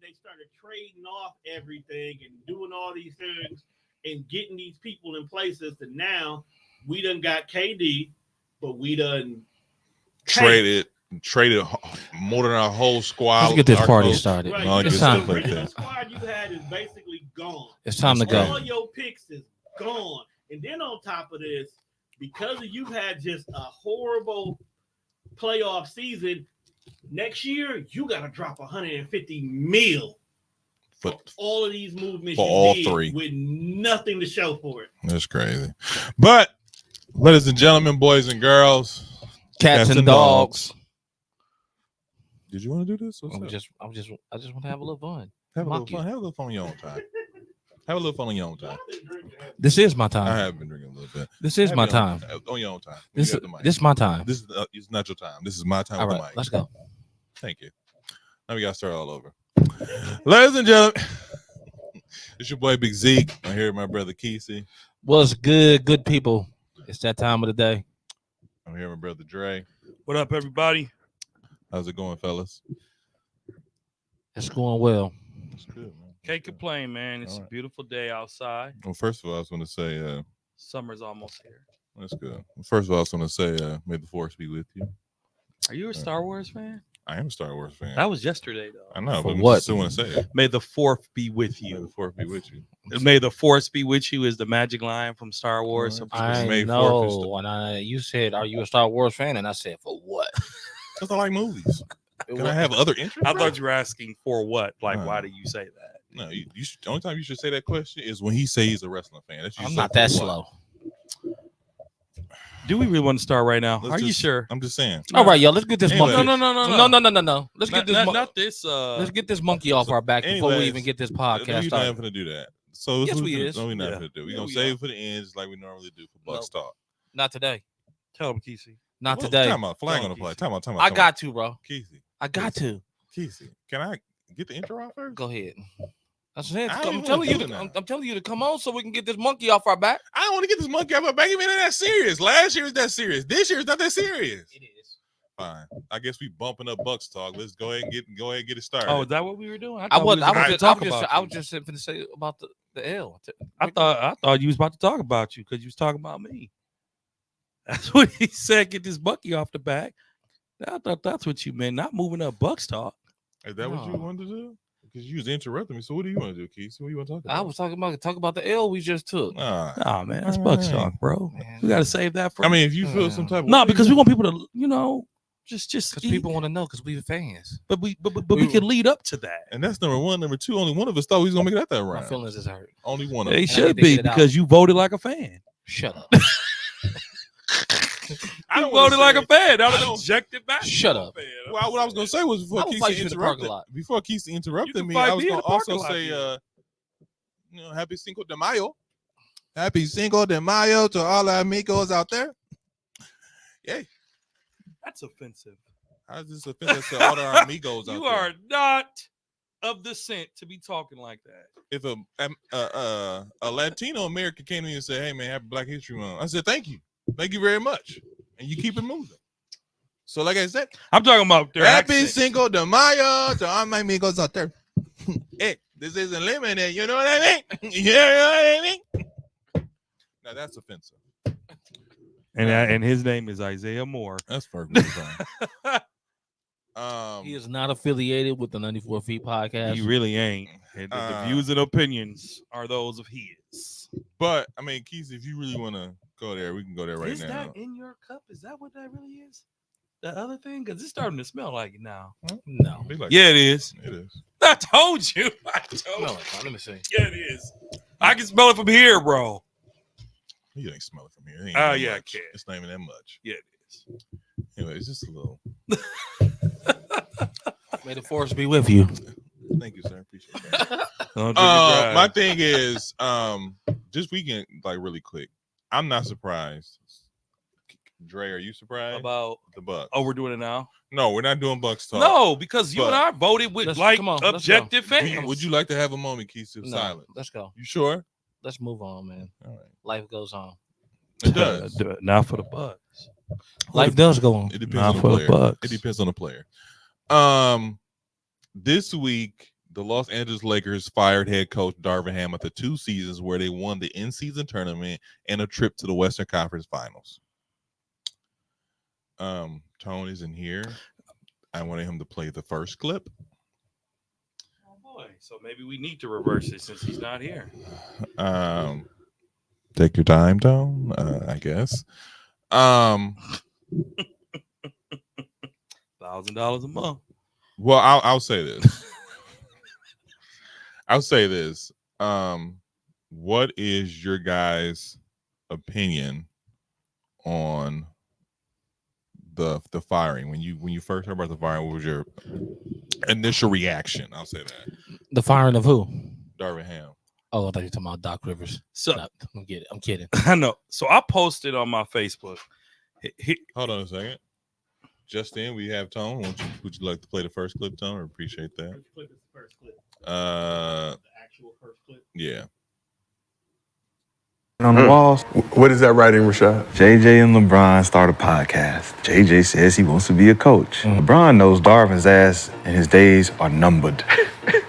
they started trading off everything and doing all these things and getting these people in places that now we done got KD, but we done traded more than our whole squad. Let's get this party started. Right. No, You it's know, time. the original squad you had is basically gone. It's time to go. All your picks is gone. And then on top of this, because you've had just a horrible playoff season, next year you got to drop 150 mil for all of these movements for you all did three with nothing to show for it. That's crazy. But ladies and gentlemen, boys and girls, Cats and dogs. Did you want to do this? I just want to have a little fun. Have a little fun. Have a little fun on your own time. Have a little fun on your own time. This is my I time. have been drinking a little bit. This is my time. On your own time. This is my time. This is it's not your time. This is my time All with right, the mic. let's go. Thank you. Now we got to start all over. Ladies and gentlemen, it's your boy Big Zeke. I'm here with my brother Kesey. What's good people? It's that time of the day. I'm here with my brother Dre. What up, everybody? How's it going, fellas? It's going well. It's good, man. Can't complain, man. It's All a right. beautiful day outside. Well, first of all, I was going to say, Summer's almost here. that's good. First of all, I was going to say, may the force be with you. Are you a Star Wars fan? I am a Star Wars fan. That was yesterday, though. I know, For but I what? still want to say it. May the fourth be with May the you. force be with you. May the force be with you is the magic line from Star Wars. Alright. So I May 4th is know. And you said, "Are you a Star Wars fan?" And I said, "For what?" Because I like movies. Can I have other interests? I bro? thought you were asking for what? Like, why Uh, do you say that? No, you should, the only time you should say that question is when he say he's a wrestling fan. That's I'm usually not for that what? slow. Do we really want to start right now? Let's Are you just- sure? I'm just saying. All right, y'all. Let's get this Anyway. monkey. No. Let's Not, get this. not this. Let's get this monkey off So, our back before we anyways, even get this No, podcast you're not started. going to do that. So Yes, what we gonna- is. No, we're not Yeah. going to do. We're Yeah, going we to save are. it for the end, just like we normally do for Bucks Talk. Not today. Tell him, Kesey. Not Well, today. Time out. Flag Come on on, the play. Kesey. Time out. I got to, bro. Kesey. I got to. Kesey. Can I get the intro out first? Go ahead. That's it. I don't I'm even telling you. wanna do it I'm, now. I'm telling you to come on so we can get this monkey off our back. I don't want to get this monkey out my back. Even that serious. Last year is that serious. This year is not that serious. It is. Fine. I guess we bumping up Bucks Talk. Let's go ahead and get it started. Oh, is that what we were doing? I thought we was. I about was to just. talk I was just. about I you. was just going to say about the L. I thought you was about to talk about you because you was talking about me. That's what he said. Get this monkey off the back. I thought that's what you meant. Not moving up Bucks talk. Is that what you No. wanted to do? Because you was interrupting me. So what do you want to do, Keith? What do you want to talk about? I was talk about the L we just took. Nah. Oh man, that's Bucks talk, bro. Man, We gotta save that for. I mean, if you feel some type of no, way, because we want people to, just because eat. people want to know because we the fans. But we can lead up to that. and that's number one. Number two, only one of us thought we was gonna make it out that My round. feelings is hurt. Only one of They us. should to be get it out. because you voted like a fan. Shut up. I You don't wanna voted like say- a fan. That I was don't- objective back. Shut up. Well, what I was gonna say was before I will fight Keith you in the parking interrupted. lot. Before Keith You interrupted can me, fight I was me in gonna the parking also lot, say, yeah. Happy Cinco de Mayo. Happy Cinco de Mayo to all our amigos out there. Yeah, That's offensive. how's this offensive to all our amigos out You there? are not of the scent to be talking like that. If a Latino American came to me and said, "Hey man, happy Black History Month," I said, "Thank you very much," and you keep it moving. So, like I said, I'm talking about their happy accent. Cinco de Mayo to all my amigos out there. Hey, this isn't limited. You know what I mean? You know what I mean? Now that's offensive. And his name is Isaiah Moore. That's perfectly fine. He is not affiliated with the 94 Feet podcast. He really ain't. And the views and opinions are those of his. But I mean, Keith, if you really want to go there, we can go there right Is now. that in your cup? Is that what that really is? The other thing? Because it's starting to smell like it now. No. Be like, Yeah, it is. it is. I told you. Smell it. Let me see. Yeah, it is. I can smell it from here, bro. You ain't smell it from here. It ain't Oh, that yeah, I much. can. It's not even that much. Yeah, it is. Anyway, it's just a little. May the force be with you. Thank you, sir. Appreciate that. Don't drink and drive. My thing is, this weekend, like really quick, I'm not surprised. Dre, are you surprised? about The Bucks. we're doing it now. No, we're not doing Bucks talk. No, because you But- and I voted with Let's- like come on, let's objective Do you- fans. would you like to have a moment, Keith, of No, silence? let's go. You sure? Let's move on, man. All right. Life goes on. It does. Do it. Not for the Bucks. Life does go on. It depends Not on the for the player. Bucks. It depends on the player. This week the Los Angeles Lakers fired head coach Darvin Ham after 2 seasons where they won the in-season tournament and a trip to the Western Conference Finals. Tone isn't here. I wanted him to play the first clip. Oh boy, so maybe we need to reverse it since he's not here. Take your time, Tone. I guess. $1,000 a month. Well, I'll say this. I'll say this. What is your guys' opinion on the firing? When you first heard about the firing, what was your initial reaction? I'll say that. The firing of who? Darvin Ham. Oh, I thought you were talking about Doc Rivers. So No, I'm kidding. I know. So I posted on my Facebook. Hold on a second. Just in, we have Tone. Would you like to play the first clip, Tone? I appreciate that. Which clip is the first clip? The actual first clip. Yeah. On the walls. What is that writing, Rashad? JJ and LeBron start a podcast. JJ says he wants to be a coach. LeBron knows Darvin's ass and his days are numbered.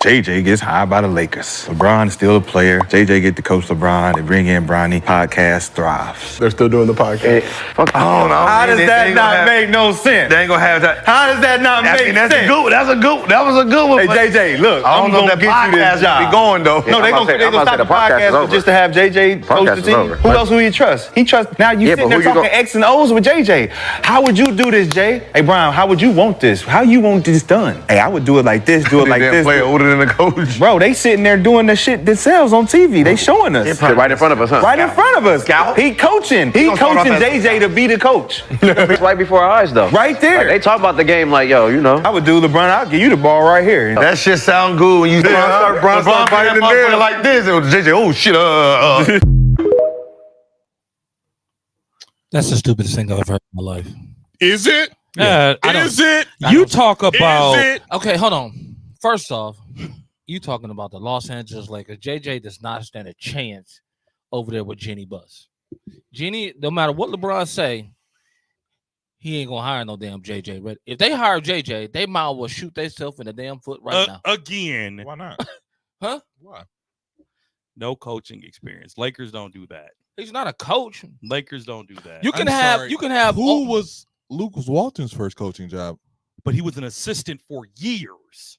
JJ gets hired by the Lakers. LeBron is still a player. JJ get to coach LeBron. They bring in Bronny. Podcast thrives. They're still doing the podcast. I don't know. How does that not make no sense? They ain't gonna have that. How does that not make sense? That was a good one. Hey JJ, look, I'm gonna get you this job. Be going though. No, they gonna stop the podcast just to have JJ coach the team. Who else will you trust? He trusts. Now you sitting there talking X and O's with JJ. How would you do this, Jay? Hey Brian, how would you want this? How you want this done? Hey, I would do it like this. Do it like this. Player older than the coach. Bro, they sitting there doing the shit themselves on TV. They showing us. Right in front of us, huh? Right in front of us. He coaching. He coaching JJ to be the coach. Right before our eyes, though. Right there. Like, they talk about the game like, yo, you know. I would do LeBron. I'll give you the ball right here. That shit sound good when you start biting the air like this. It was JJ. Oh shit. That's the stupidest thing I've ever heard in my life. Is it? Yeah, Is it? you talk about. Is it? Okay, hold on. First off, you talking about the Los Angeles Lakers. JJ does not stand a chance over there with Jenny Buss. Jenny, no matter what LeBron say, he ain't gonna hire no damn JJ. But if they hire JJ, they might as well shoot themselves in the damn foot right now. Again. Why not? Huh? Why? No coaching experience. Lakers don't do that. He's not a coach. Lakers don't do that. You can have Who was Lucas Walton's first coaching job? But he was an assistant for years.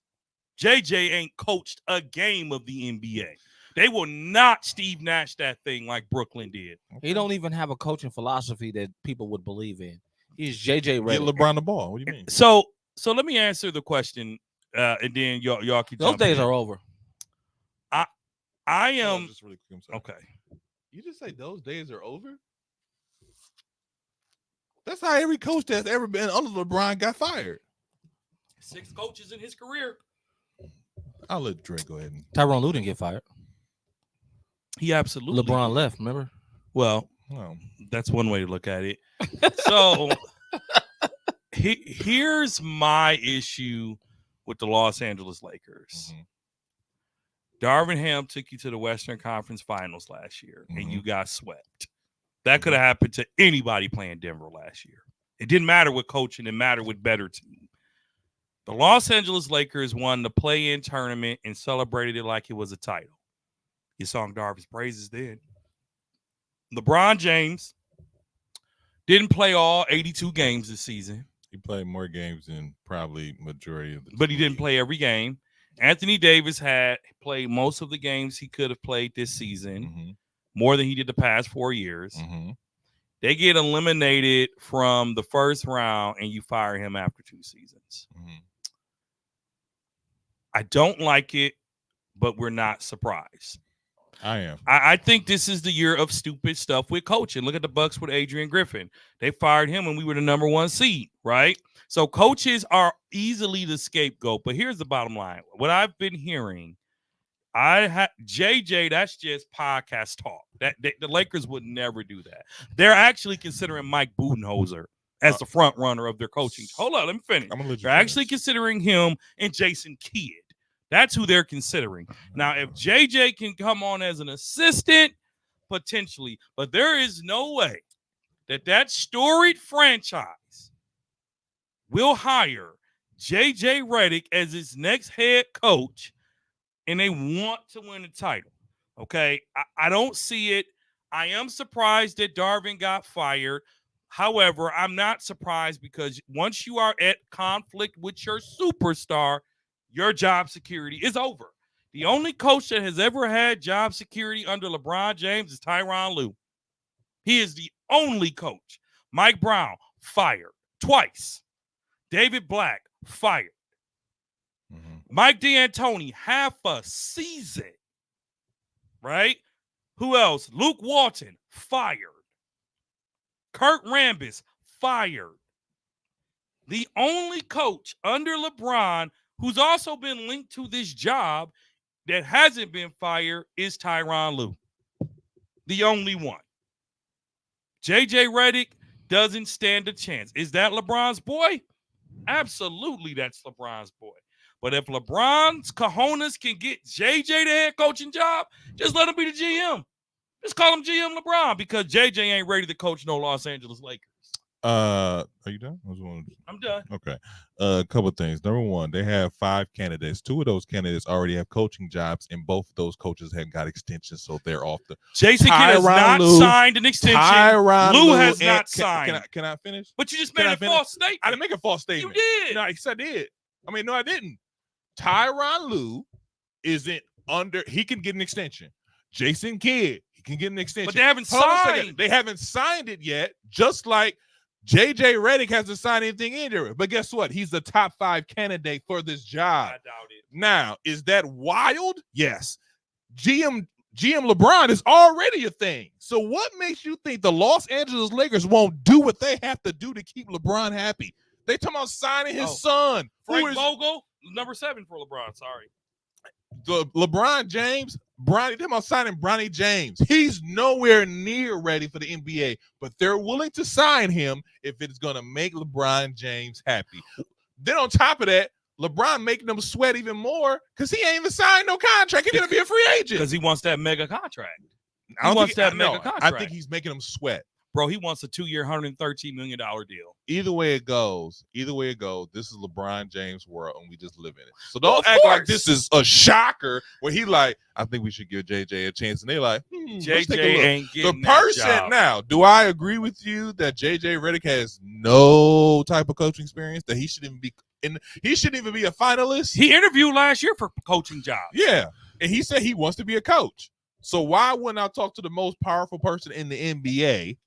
JJ ain't coached a game of the NBA. They will not Steve Nash that thing like Brooklyn did. He don't even have a coaching philosophy that people would believe in. He's JJ Get Redick. LeBron the ball. What do you mean? So let me answer the question, and then y'all can. Those jump days in. are over. I am Just really quick, I'm sorry. okay. You just say those days are over? That's how every coach that's ever been under LeBron got fired. 6 coaches in his career. I'll let Drake go ahead and Tyronn Lue didn't get fired. He absolutely. LeBron left. Remember? Well, that's one way to look at it. So here's my issue with the Los Angeles Lakers. Mhm. Darvin Ham took you to the Western Conference Finals last year, and you got swept. That could have happened to anybody playing Denver last year. It didn't matter with coaching; it mattered with better team. The Los Angeles Lakers won the play-in tournament and celebrated it like it was a title. You sung Darvin's praises then. LeBron James didn't play all 82 games this season. He played more games than probably majority of the But he didn't play every game. Anthony Davis had played most of the games he could have played this season, more than he did the past 4 years. They get eliminated from the first round, and you fire him after 2 seasons. I don't like it, but we're not surprised. I am. I think this is the year of stupid stuff with coaching. Look at the Bucks with Adrian Griffin. They fired him when we were the number 1 seed, right? So coaches are easily the scapegoat. But here's the bottom line. What I've been hearing, JJ, that's just podcast talk. The Lakers would never do that. They're actually considering Mike Budenholzer as the front runner of their coaching. Hold on, let me finish. They're actually considering him and Jason Kidd. That's who they're considering. Now, if JJ can come on as an assistant, potentially, but there is no way that storied franchise will hire JJ Redick as its next head coach and they want to win the title. Okay, I don't see it. I am surprised that Darvin got fired. However, I'm not surprised because once you are at conflict with your superstar, your job security is over. The only coach that has ever had job security under LeBron James is Tyronn Lue. He is the only coach. Mike Brown, fired twice. David Black, fired. Mike D'Antoni, half a season. Right? Who else? Luke Walton, fired. Kurt Rambis, fired. The only coach under LeBron who's also been linked to this job that hasn't been fired is Tyronn Lue. The only one. JJ Redick doesn't stand a chance. Is that LeBron's boy? Absolutely, that's LeBron's boy. But if LeBron's cojones can get JJ the head coaching job, just let him be the GM. Just call him GM LeBron because JJ ain't ready to coach no Los Angeles Lakers. Are you done? I'm done. Okay. A couple of things. Number one, they have 5 candidates. 2 of those candidates already have coaching jobs, and both of those coaches have got extensions, so they're off the. Jason Kidd has not signed an extension. Lue has not signed. Can I finish? But you just made a false statement. I didn't make a false statement. You did. No, I said I did. I mean, no, I didn't. Tyronn Lue isn't under. He can get an extension. Jason Kidd, he can get an extension. But they haven't Hold on a second. signed. They haven't signed it yet. Just like JJ Redick hasn't signed anything either. But guess what? He's the top 5 candidate for this job. I doubt it. Now, is that wild? Yes. GM LeBron is already a thing. So what makes you think the Los Angeles Lakers won't do what they have to do to keep LeBron happy? They talking about signing his son. Frank Vogel, number 7 for LeBron. Sorry. The LeBron James, Bronny, they're about signing Bronny James. He's nowhere near ready for the NBA, but they're willing to sign him if it's going to make LeBron James happy. Then on top of that, LeBron making them sweat even more because he ain't even signed no contract. He's going to be a free agent. Because he wants that mega contract. I I think he's making them sweat. Bro, he wants a 2-year, $113 million deal. Either way it goes, this is LeBron James' world, and we just live in it. So don't act like this is a shocker where he like, I think we should give JJ a chance. And they like, JJ ain't getting the person that job. Now, do I agree with you that JJ Redick has no type of coaching experience, that he shouldn't even be a finalist? He interviewed last year for coaching job. Yeah. And he said he wants to be a coach. So why wouldn't I talk to the most powerful person in the NBA?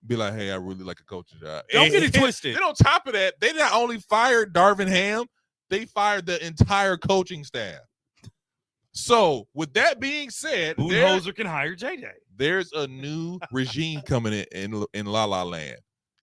Be like, hey, I really like a coaching job. Don't get it twisted. Then on top of that, they not only fired Darvin Ham, they fired the entire coaching staff. So with that being said, Budenholzer can hire JJ. There's a new regime coming in La La Land.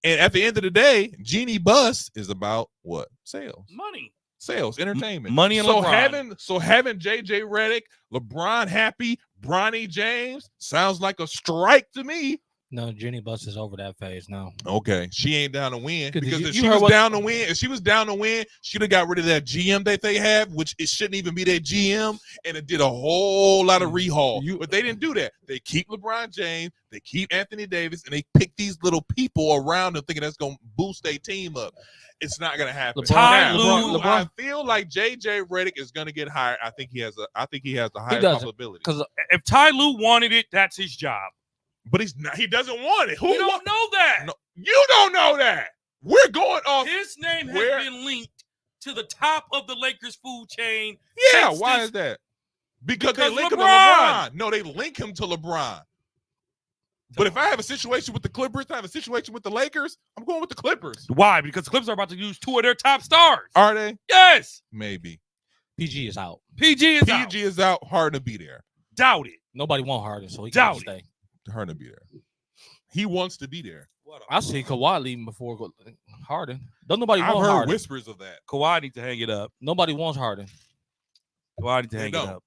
And at the end of the day, Jeannie Buss is about what? Sales. Money. Sales, entertainment. Money and LeBron. Having JJ Redick, LeBron happy, Bronny James sounds like a strike to me. No, Jeannie Buss is over that phase now. Okay, she ain't down to win because if she was down to win, she'd have got rid of that GM that they have, which it shouldn't even be their GM, and it did a whole lot of rehaul. But they didn't do that. They keep LeBron James, they keep Anthony Davis, and they pick these little people around them thinking that's gonna boost their team up. It's not gonna happen. I feel like JJ Redick is gonna get hired. I think he has the highest probability. Because if Ty Lue wanted it, that's his job. But he's not. He doesn't want it. You don't know that. No, you don't know that. We're going off. His name has been linked to the top of the Lakers food chain. Yeah, why is that? Because they link him to LeBron. No, they link him to LeBron. But if I have a situation with the Clippers, I have a situation with the Lakers, I'm going with the Clippers. Why? Because the Clippers are about to use 2 of their top stars. Are they? Yes. Maybe. PG is out. PG is out. Harden to be there. Doubt it. Nobody want Harden, so he can stay. Harden to be there. He wants to be there. I see Kawhi leaving before Harden. Don't nobody want I've heard Harden. whispers of that. Kawhi needs to hang it up. Nobody wants Harden. Kawhi needs to hang it up.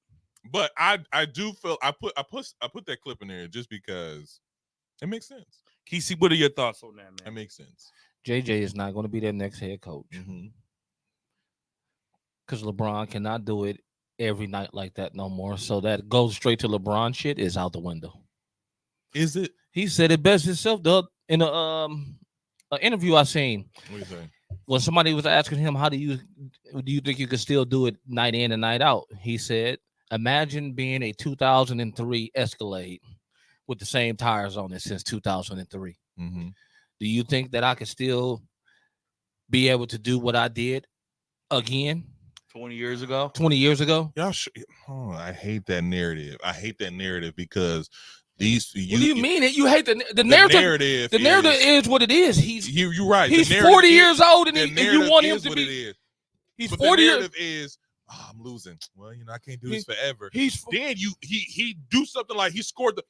But I do feel I put that clip in there just because it makes sense. Kesey, what are your thoughts on that, man? That makes sense. JJ is not going to be their next head coach. Because LeBron cannot do it every night like that no more. So that goes straight to LeBron shit is out the window. Is it? He said it best himself, Doug, in a interview I seen. What do you say? When somebody was asking him, how do you think you could still do it night in and night out? He said, Imagine being a 2003 Escalade with the same tires on it since 2003. Mm-hmm. Do you think that I could still be able to do what I did again 20 years ago. 20 years ago? Y'all, I hate that narrative. I hate that narrative because these. What do you mean it? You hate the narrative? The narrative is what it is. You're right. He's The narrative 40 is- years old, and the you narrative want him is to what be. it is. He's But 40 the years. narrative is, I'm losing. Well, I can't do this forever. He's Then he do something like he scored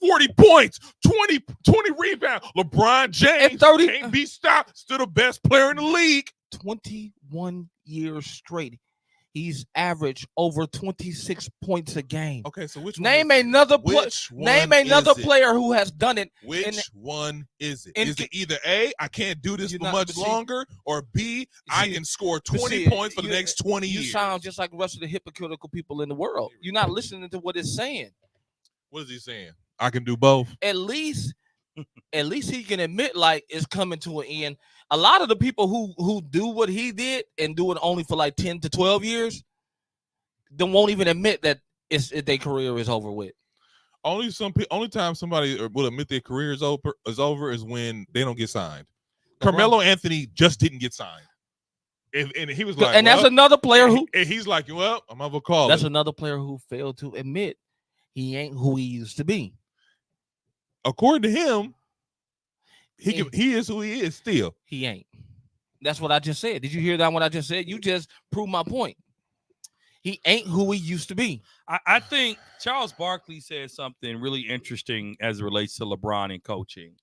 40 points, 20 rebounds. LeBron James 30 can't be stopped. Still the best player in the league. 21 years straight. He's averaged over 26 points a game. Okay, so which Name one is another it? player. Which one Name another is it? player who has done it. Which one is it? and- Is it either A, I can't do this You're for not- much but see- longer, or B, I see- can score but 20 see, points for the you- next 20 You years? sound just like the rest of the hypocritical people in the world. You're not listening to what it's saying. What is he saying? I can do both. At least he can admit like it's coming to an end. A lot of the people who do what he did and do it only for like 10 to 12 years, they won't even admit that their career is over with. Only time somebody will admit their career is over is when they don't get signed. Carmelo Anthony just didn't get signed, and he was like, And that's another player who and he's like, well, I'm gonna call that's it. another player who failed to admit he ain't who he used to be. According to him, he is who he is still. He ain't. That's what I just said. Did you hear that? What I just said? You just proved my point. He ain't who he used to be. I think Charles Barkley said something really interesting as it relates to LeBron and coaching.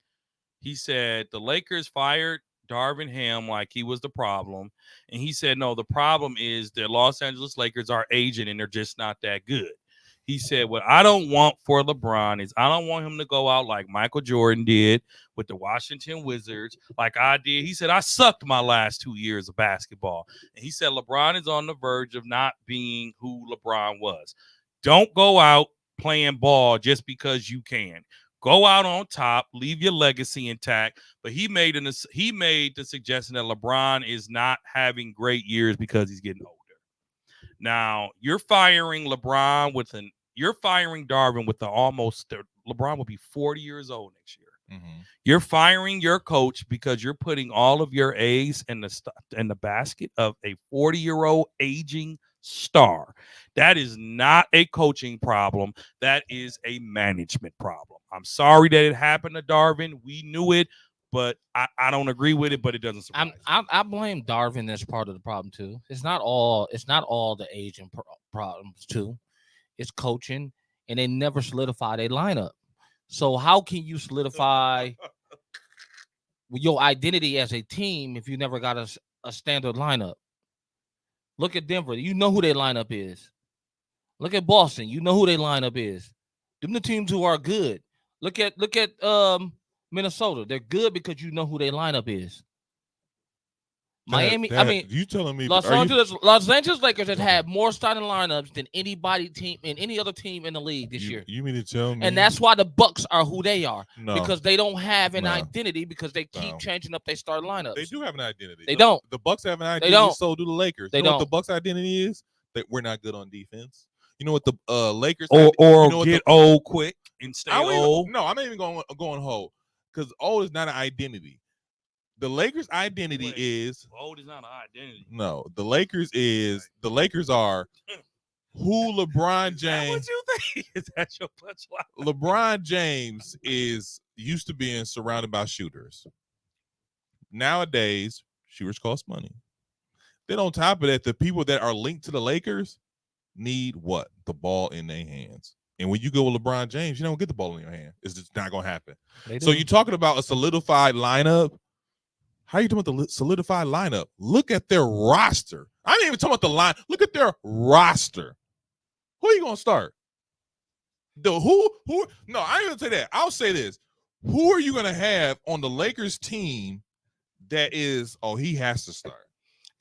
He said the Lakers fired Darvin Ham like he was the problem. And he said, no, the problem is the Los Angeles Lakers are aging and they're just not that good. He said, what I don't want for LeBron is I don't want him to go out like Michael Jordan did with the Washington Wizards, like I did. He said, I sucked my last 2 years of basketball. And he said, LeBron is on the verge of not being who LeBron was. Don't go out playing ball just because you can. Go out on top, leave your legacy intact. But he made the suggestion that LeBron is not having great years because he's getting older. Now, you're firing LeBron you're firing Darvin with LeBron will be 40 years old next year. Mm-hmm. You're firing your coach because you're putting all of your eggs in the basket of a 40-year-old aging star. That is not a coaching problem. That is a management problem. I'm sorry that it happened to Darvin. We knew it, but I don't agree with it, but it doesn't surprise me. I blame Darvin as part of the problem too. It's not all the aging problems too. It's coaching, and they never solidify their lineup. So how can you solidify your identity as a team if you never got a standard lineup? Look at Denver. You know who their lineup is. Look at Boston. You know who their lineup is. Them the teams who are good. Look at Minnesota. They're good because you know who their lineup is. Miami, you telling me Los Angeles Lakers has had more starting lineups than any other team in the league this year. You mean to tell me? And that's why the Bucks are who they are. No. Because they don't have an No. identity because they keep changing up their starting lineups. They do have an identity. They don't. The Bucks have an identity. don't. So do the Lakers. They You know what don't. the Bucks identity is? That we're not good on defense. You know what the Lakers Or you know what get old quick and stay I'm old. I'm not even going old because old is not an identity. The Lakers' identity is Old is not an identity. no. The Lakers are who LeBron James. What you think? Is that your punchline? LeBron James is used to being surrounded by shooters. Nowadays, shooters cost money. Then on top of that, the people that are linked to the Lakers need what? The ball in their hands. And when you go with LeBron James, you don't get the ball in your hand. It's just not going to happen. So you're talking about a solidified lineup. How are you talking about the solidified lineup? Look at their roster. I ain't even talking about the line. Look at their roster. Who are you going to start? Who? No, I ain't going to say that. I'll say this. Who are you going to have on the Lakers team that is, he has to start?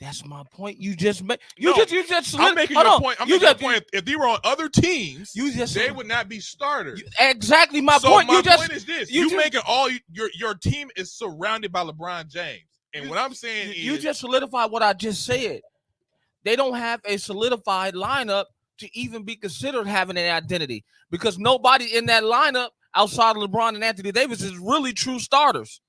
That's my point. You just made. I'm making your point. I'm making your point. If they were on other teams, they would not be starters. Exactly my So point. my point is this: you making all your team is surrounded by LeBron James, and what I'm saying is you just solidified what I just said. They don't have a solidified lineup to even be considered having an identity because nobody in that lineup outside of LeBron and Anthony Davis is really true starters.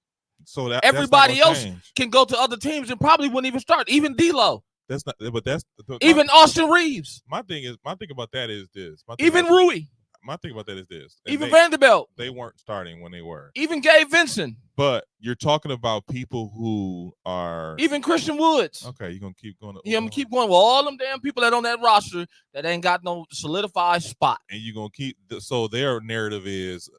So that Everybody that's not else gonna change. can go to other teams and probably wouldn't even start. Even D'Lo, That's not. But that's even Austin Reeves, my thing about that is this. even Rui, My thing about that is this. And even they, Vanderbilt, they weren't starting when they were. even Gabe Vincent, But you're talking about people who are even Christian Woods. okay. You're gonna keep going. Yeah, I'm gonna keep going with all them damn people that on that roster that ain't got no solidified spot. and you're gonna keep. So their narrative is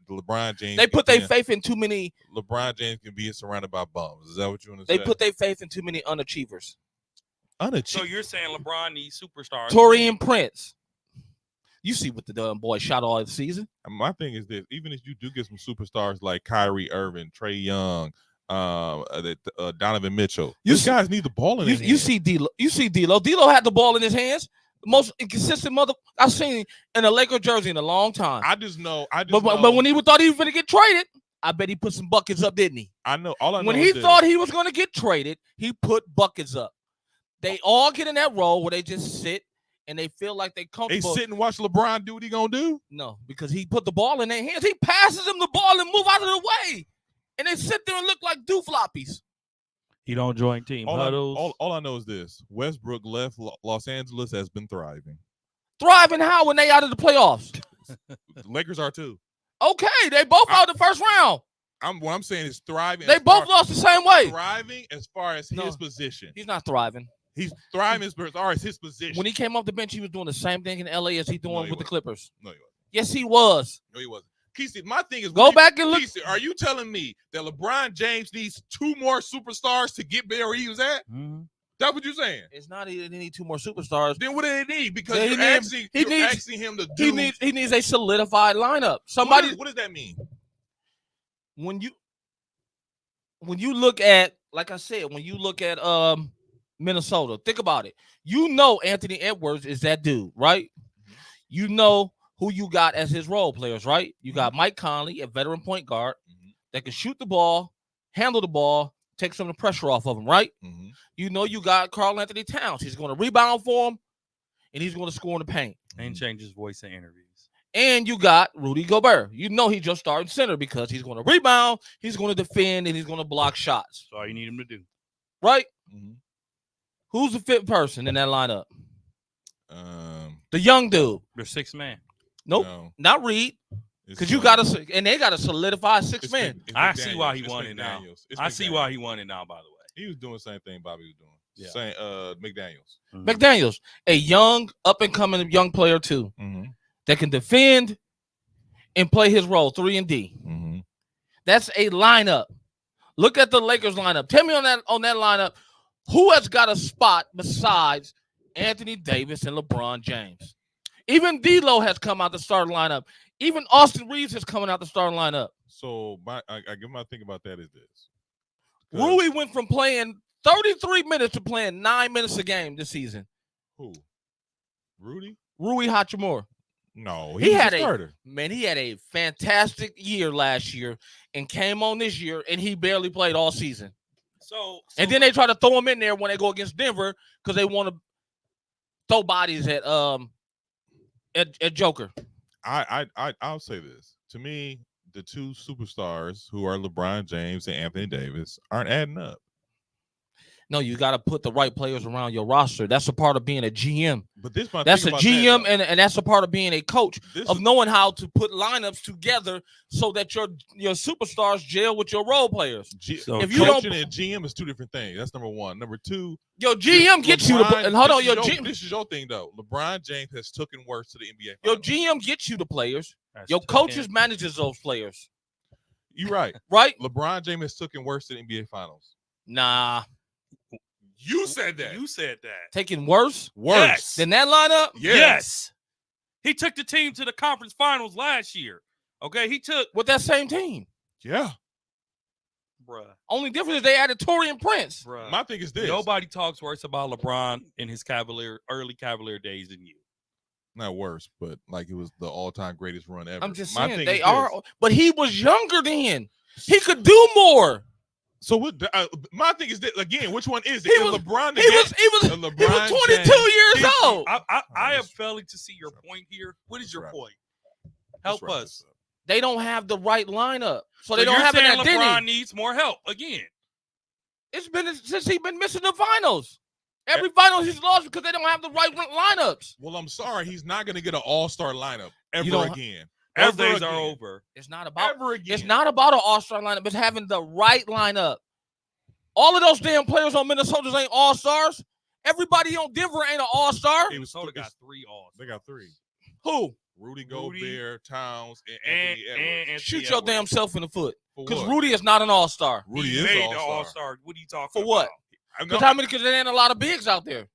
LeBron James. They put their can- faith in too many. LeBron James can be surrounded by bums. Is that what you want to They say? put their faith in too many unachievers. So you're saying LeBron needs superstars? Torian Prince. You see what the dumb boy shot all the season. My thing is this: even if you do get some superstars like Kyrie Irving, Trey Young, Donovan Mitchell, these guys need the ball in their You hands. see D'Lo. You see D'Lo. D'Lo had the ball in his hands. The most inconsistent mother I've seen in a Laker jersey in a long time. I just know. But when he thought he was going to get traded, I bet he put some buckets up, didn't he? I know. All I know When is he this. thought he was going to get traded, he put buckets up. They all get in that role where they just sit and they feel like they they comfortable. sit and watch LeBron do what he gonna do. No, because he put the ball in their hands. He passes them the ball and move out of the way. And they sit there and look like doofloppies. He don't join team huddles. All I know is this: Westbrook left Los Angeles has been thriving. Thriving how when they out of the playoffs? The Lakers are too. Okay, they both out the first round. What I'm saying is thriving. They as both far- lost the same way. Thriving as far as No. his position. He's not thriving. He's thriving as far as his position. When he came off the bench, he was doing the same thing in LA as he doing No, he with the wasn't. Clippers. No, he wasn't. Yes, he was. No, he wasn't. Kesey, my thing is Go back and look. Kesey, are you telling me that LeBron James needs 2 more superstars to get where he was at? That's what you're saying. It's not he need 2 more superstars. Then what do they need? Because Yeah, you're asking him to do. He needs a solidified lineup. Somebody What does that mean? when you look at, like I said, when you look at Minnesota, think about it. You know Anthony Edwards is that dude, right? You know who you got as his role players, right? You got Mike Conley, a veteran point guard that can shoot the ball, handle the ball, take some of the pressure off of him, right? You know you got Karl Anthony Towns. He's going to rebound for him, and he's going to score in the paint. And change his voice in interviews. And you got Rudy Gobert. You know he's just starting center because he's going to rebound, he's going to defend, and he's going to block shots. That's all you need him to do. Right? Who's the 5th person in that lineup? The young dude. They're 6 man. Nope, No. not Reed. It's, Because you got to, and they got to solidify 6 men. I see why he won it now. It's I see McDaniels. why he won it now, by the way. He was doing the same thing Bobby was doing. Yeah. Same, McDaniels. McDaniels, a young, up and coming young player too, that can defend and play his role 3 and D. That's a lineup. Look at the Lakers lineup. Tell me on that lineup, who has got a spot besides Anthony Davis and LeBron James? Even D'Lo has come out the starting lineup. Even Austin Reeves is coming out the starting lineup. So I give my thing about that is this. Rui went from playing 33 minutes to playing 9 minutes a game this season. Who? Rudy? Rui Hachimura. No, He was had a starter. He had a fantastic year last year and came on this year and he barely played all season. So And then they try to throw him in there when they go against Denver because they want to throw bodies at Joker. I'll say this. To me, the 2 superstars who are LeBron James and Anthony Davis aren't adding up. No, you got to put the right players around your roster. That's a part of being a GM. But this my That's thing a about GM, that, and that's a part of being a coach, This of is- knowing how to put lineups together so that your superstars gel with your role players. So if you don't, coaching and GM is 2 different things. That's number 1. Number 2, your GM gets you the LeBron- and hold on, this your is GM, This is your thing though. LeBron James has taken worse to the NBA. your Finals. GM gets you the players. That's Your tough. coaches manages those players, You're right. right? LeBron James has taken worse to the NBA Finals. Nah, You said that. You said that. taking worse Worse. than that lineup. Yes. He took the team to the conference finals last year. Okay, he took With that same team. Yeah. bruh. Only difference is they added Torian Prince. Bruh. My thing is this. Nobody talks worse about LeBron in his early Cavalier days than you. Not worse, but like it was the all-time greatest run ever. I'm just My saying thing they is are, this. but he was younger then. He could do more. So what? My thing is that again, which one is it? He Is was- LeBron the He guy- was he was, is he was LeBron 22 James- years old. I am failing to see your point here. What is your Right. point? Let's Help wrap us. this up. They don't have the right lineup, so they So don't you're have an saying identity. LeBron needs more help again. It's been since he's been missing the finals. Every finals he's lost because they don't have the right lineups. Well, I'm sorry, he's not going to get an all-star lineup ever don't- again. Those Ever days are again. over. It's not about. Ever again. It's not about an all-star lineup. It's having the right lineup. All of those damn players on Minnesota's ain't all-stars. Everybody on Denver ain't an all-star. Minnesota got 3 all. They got 3. Who? Rudy Rudy, Gobert, Towns, and And, Anthony Edwards. and Shoot your damn self in the foot. For Because what? Rudy is not an all-star. Rudy He is made an the all-star. all-star. What are you talking For about? what? Because how many? Because there ain't a lot of bigs out there.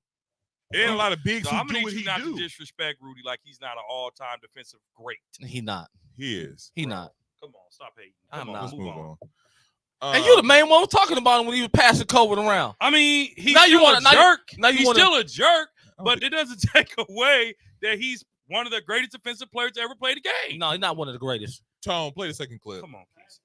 There ain't a lot of bigs So who I'm gonna do need what you he not to do. disrespect Rudy like he's not an all-time defensive great. He not. He is. He not. Come on, stop hating. I'm Come on, not. Let's move on. And you the main one talking about him when he was passing COVID around. I mean, he's Now you still wanna- a now you- jerk. now you He's wanna- still a jerk, Oh. but it doesn't take away that he's one of the greatest defensive players to ever play the game. No, he's not one of the greatest. Tone, play the second clip. Come on, please.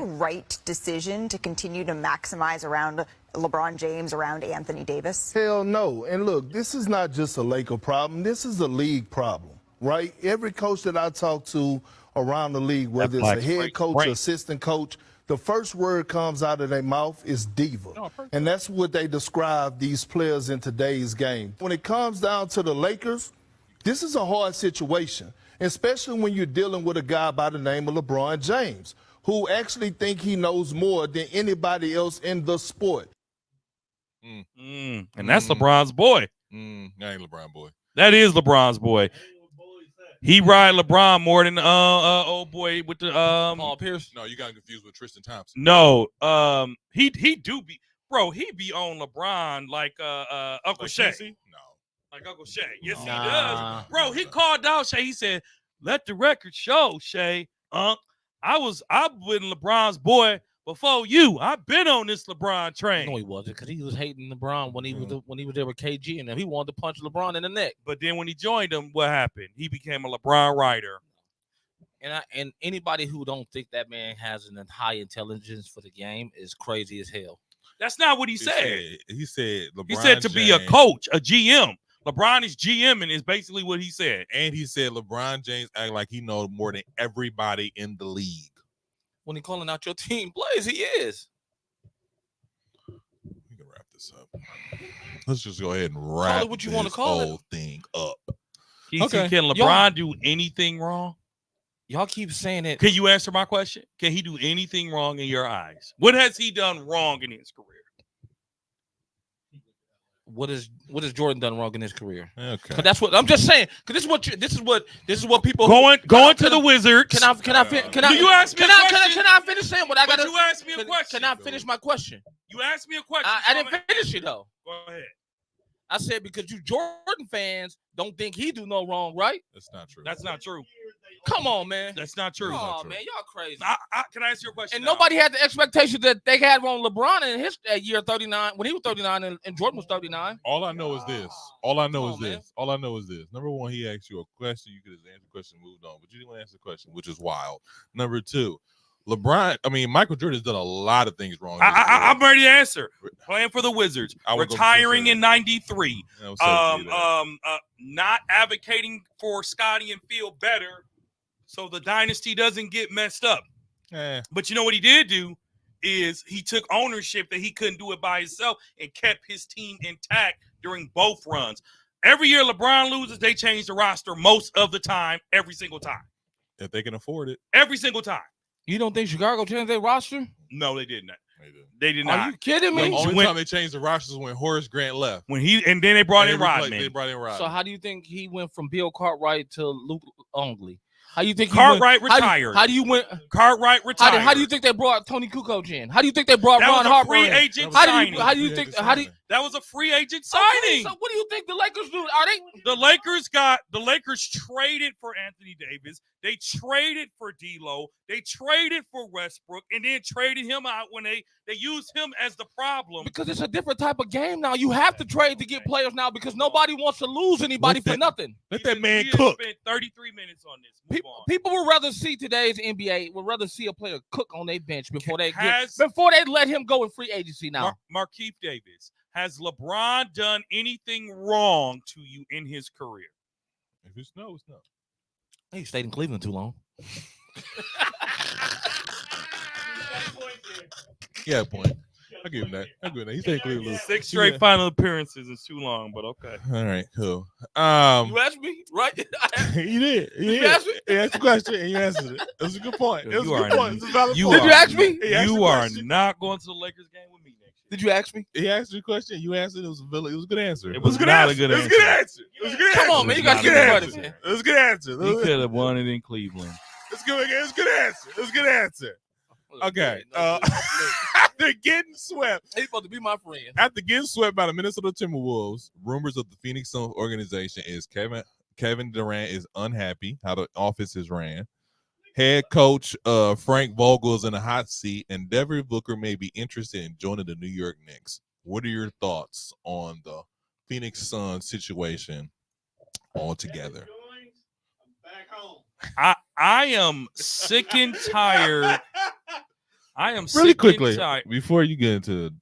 Right decision to continue to maximize around LeBron James, around Anthony Davis? Hell no. And look, this is not just a Laker problem. This is a league problem, right? Every coach that I talk to around the league, whether it's a head coach, assistant coach, the first word comes out of their mouth is diva. And that's what they describe these players in today's game. When it comes down to the Lakers, this is a hard situation, especially when you're dealing with a guy by the name of LeBron James, who actually think he knows more than anybody else in the sport. And that's LeBron's boy. That ain't LeBron boy. That is LeBron's boy. He ride LeBron more than old boy with the Paul Pierce. No, you got confused with Tristan Thompson. No, he do be, bro. He be on LeBron like Uncle Like Shay. Casey? No. Like Uncle Shay. Yes, Nah. he does. Bro, he called out Shay. He said, "Let the record show, Shay. I've been LeBron's boy before you. I've been on this LeBron train." No, he wasn't, because he was hating LeBron when he was there with KG, and he wanted to punch LeBron in the neck. But then when he joined him, what happened? He became a LeBron writer. And anybody who don't think that man has an high intelligence for the game is crazy as hell. That's not what he He said. said LeBron He said to be a James- coach, a GM. LeBron is GMing is basically what he said. And he said LeBron James act like he knows more than everybody in the league. When he calling out your team plays, he is. We can wrap this up. Let's just go ahead and wrap what you wanna this call it. whole thing up. Okay. Can LeBron do anything wrong? Y'all keep saying it. Can you answer my question? Can he do anything wrong in your eyes? What has he done wrong in his career? What is Jordan done wrong in his career? Okay. Because that's what I'm just saying. Because this is what people Going to the Wizards. Can I? Do you ask me Can a I? question? Can I finish saying what I But got? you asked me a question. Can I finish my question? You asked me a question. I didn't finish it though. Go ahead. I said because you Jordan fans don't think he do no wrong, right? That's not true. That's not true. Come on, man. That's not true. Oh man, y'all crazy. Can I ask you a question? And now? nobody had the expectation that they had on LeBron in his year 39 when he was 39 and Jordan was 39. All I know is this. All I know Come is on, man. this. All I know is this. Number one, he asked you a question. You could have answered the question, moved on, but you didn't answer the question, which is wild. Number two, Michael Jordan's done a lot of things wrong. in his career. I'm ready to answer. Playing for the Wizards, I would go retiring consider in '93, You know, so not advocating for Scottie and Phil better, so the dynasty doesn't get messed up. But you know what he did do is he took ownership that he couldn't do it by himself and kept his team intact during both runs. Every year LeBron loses, they change the roster most of the time, every single time. if they can afford it. Every single time. You don't think Chicago changed their roster? No, they did not. They did. They did Are not. you kidding The me? only time they changed the rosters was when Horace Grant left. When then they brought in Rodman. They brought in Rodman. So how do you think he went from Bill Cartwright to Luke Longley? How do you think Cartwright went, retired. How do you went? Cartwright retired. How do you think they brought Tony Kukoc in? How do you think they brought that Ron was a Harper free in? agent How signing. do you think? How do you? That was a free agent Okay, signing. so what do you think the Lakers do? Are they? The Lakers traded for Anthony Davis. They traded for D'Lo. They traded for Westbrook, and then traded him out when they used him as the problem. Because it's a different type of game now. You have to trade to get players now because nobody wants to lose anybody for nothing. Let that man We cook. Spent 33 minutes on this. Move on. People would rather see today's NBA. Would rather see a player cook on their bench before they Has- let him go in free agency. Now, Markeith Davis, has LeBron done anything wrong to you in his career? If it's no, it's no. he stayed in Cleveland too long. Yeah, point. I'll give him that. I'll give him that. He stayed Cleveland. 6 straight final appearances is too long, but okay. All right, cool. You asked me, right? You did. You asked me? He asked the question and you answered it. It was a good point. It was You a good are- point. It was a valid you point. Did you ask me? He asked You the are question. not going to the Lakers game with me next year. Did you ask me? He asked you a question. You answered. It was a good answer. It was a good not a answer. good It was a good answer. answer. It was a good Come answer. on, man. You got to It give was me a credit, good man. answer. It was a good answer. He could have won it in Cleveland. It's good. It's a good answer. It was a good answer. Okay. After getting swept, He's supposed to be my friend. after getting swept by the Minnesota Timberwolves, rumors of the Phoenix Suns organization is Kevin Durant is unhappy how the offense is ran. Head coach Frank Vogel is in a hot seat, and Devin Booker may be interested in joining the New York Knicks. What are your thoughts on the Phoenix Suns situation altogether? Back home. I am sick and tired. I am Really sick quickly, and tired. before you get into it,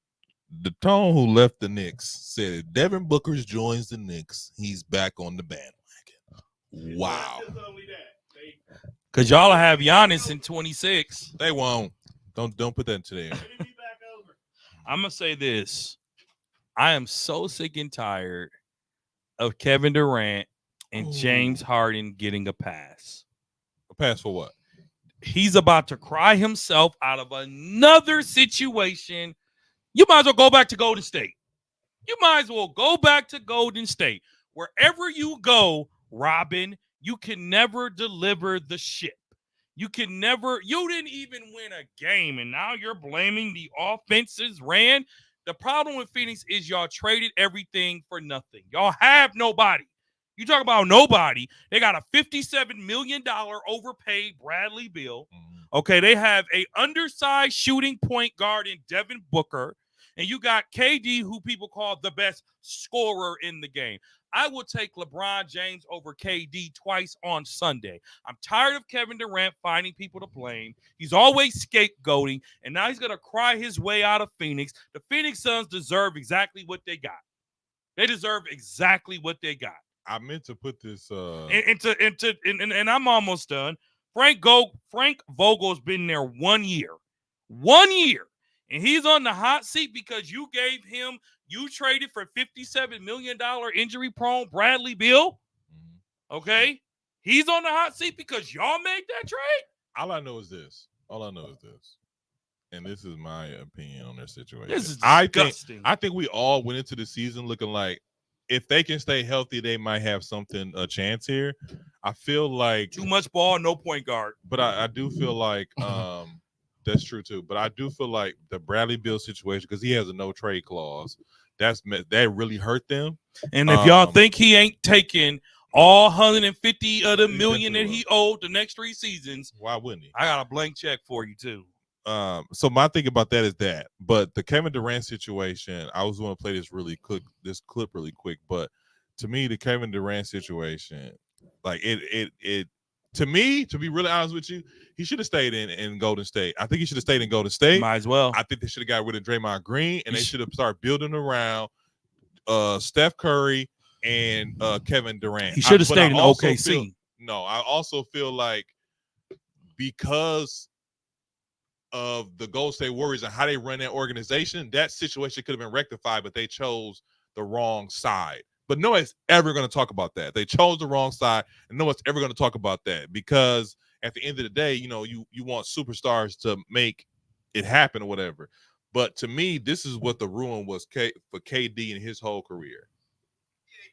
the tone who left the Knicks said if Devin Booker joins the Knicks, he's back on the bandwagon. Wow. It's only that. Because y'all have Giannis in 26. They won't. Don't put that into there. I'm going to say this. I am so sick and tired of Kevin Durant and James Harden getting a pass. A pass for what? He's about to cry himself out of another situation. You might as well go back to Golden State. You might as well go back to Golden State. Wherever you go, Robin, you can never deliver the ship. You didn't even win a game, and now you're blaming the offenses ran. The problem with Phoenix is y'all traded everything for nothing. Y'all have nobody. You talk about nobody. They got a $57 million overpaid Bradley Beal. Okay, they have a undersized shooting point guard in Devin Booker. And you got KD, who people call the best scorer in the game. I will take LeBron James over KD twice on Sunday. I'm tired of Kevin Durant finding people to blame. He's always scapegoating, and now he's going to cry his way out of Phoenix. The Phoenix Suns deserve exactly what they got. They deserve exactly what they got. I meant to put this And I'm almost done. Frank Vogel's been there 1 year. 1 year. And he's on the hot seat because you traded for $57 million injury-prone Bradley Beal. Okay? He's on the hot seat because y'all made that trade? All I know is this. And this is my opinion on their situation. This is disgusting. I think we all went into the season looking like if they can stay healthy, they might have a chance here. I feel like too much ball, no point guard. But I do feel like that's true too. But I do feel like the Bradley Beal situation, because he has a no trade clause, that really hurt them. And if y'all think he ain't taking all 150 of the million that he owed the next 3 seasons, why wouldn't he? I got a blank check for you too. So my thing about that is that, but the Kevin Durant situation, I was going to play this clip really quick, but to me, the Kevin Durant situation, like it to me, to be really honest with you, he should have stayed in Golden State. I think he should have stayed in Golden State. Might as well. I think they should have got rid of Draymond Green, and they should have started building around Steph Curry and Kevin Durant. He should have stayed in OKC. I also feel like because of the Golden State Warriors and how they run that organization, that situation could have been rectified, but they chose the wrong side. But no one's ever going to talk about that. They chose the wrong side, and no one's ever going to talk about that, because at the end of the day, you want superstars to make it happen or whatever. But to me, this is what the ruin was for KD in his whole career.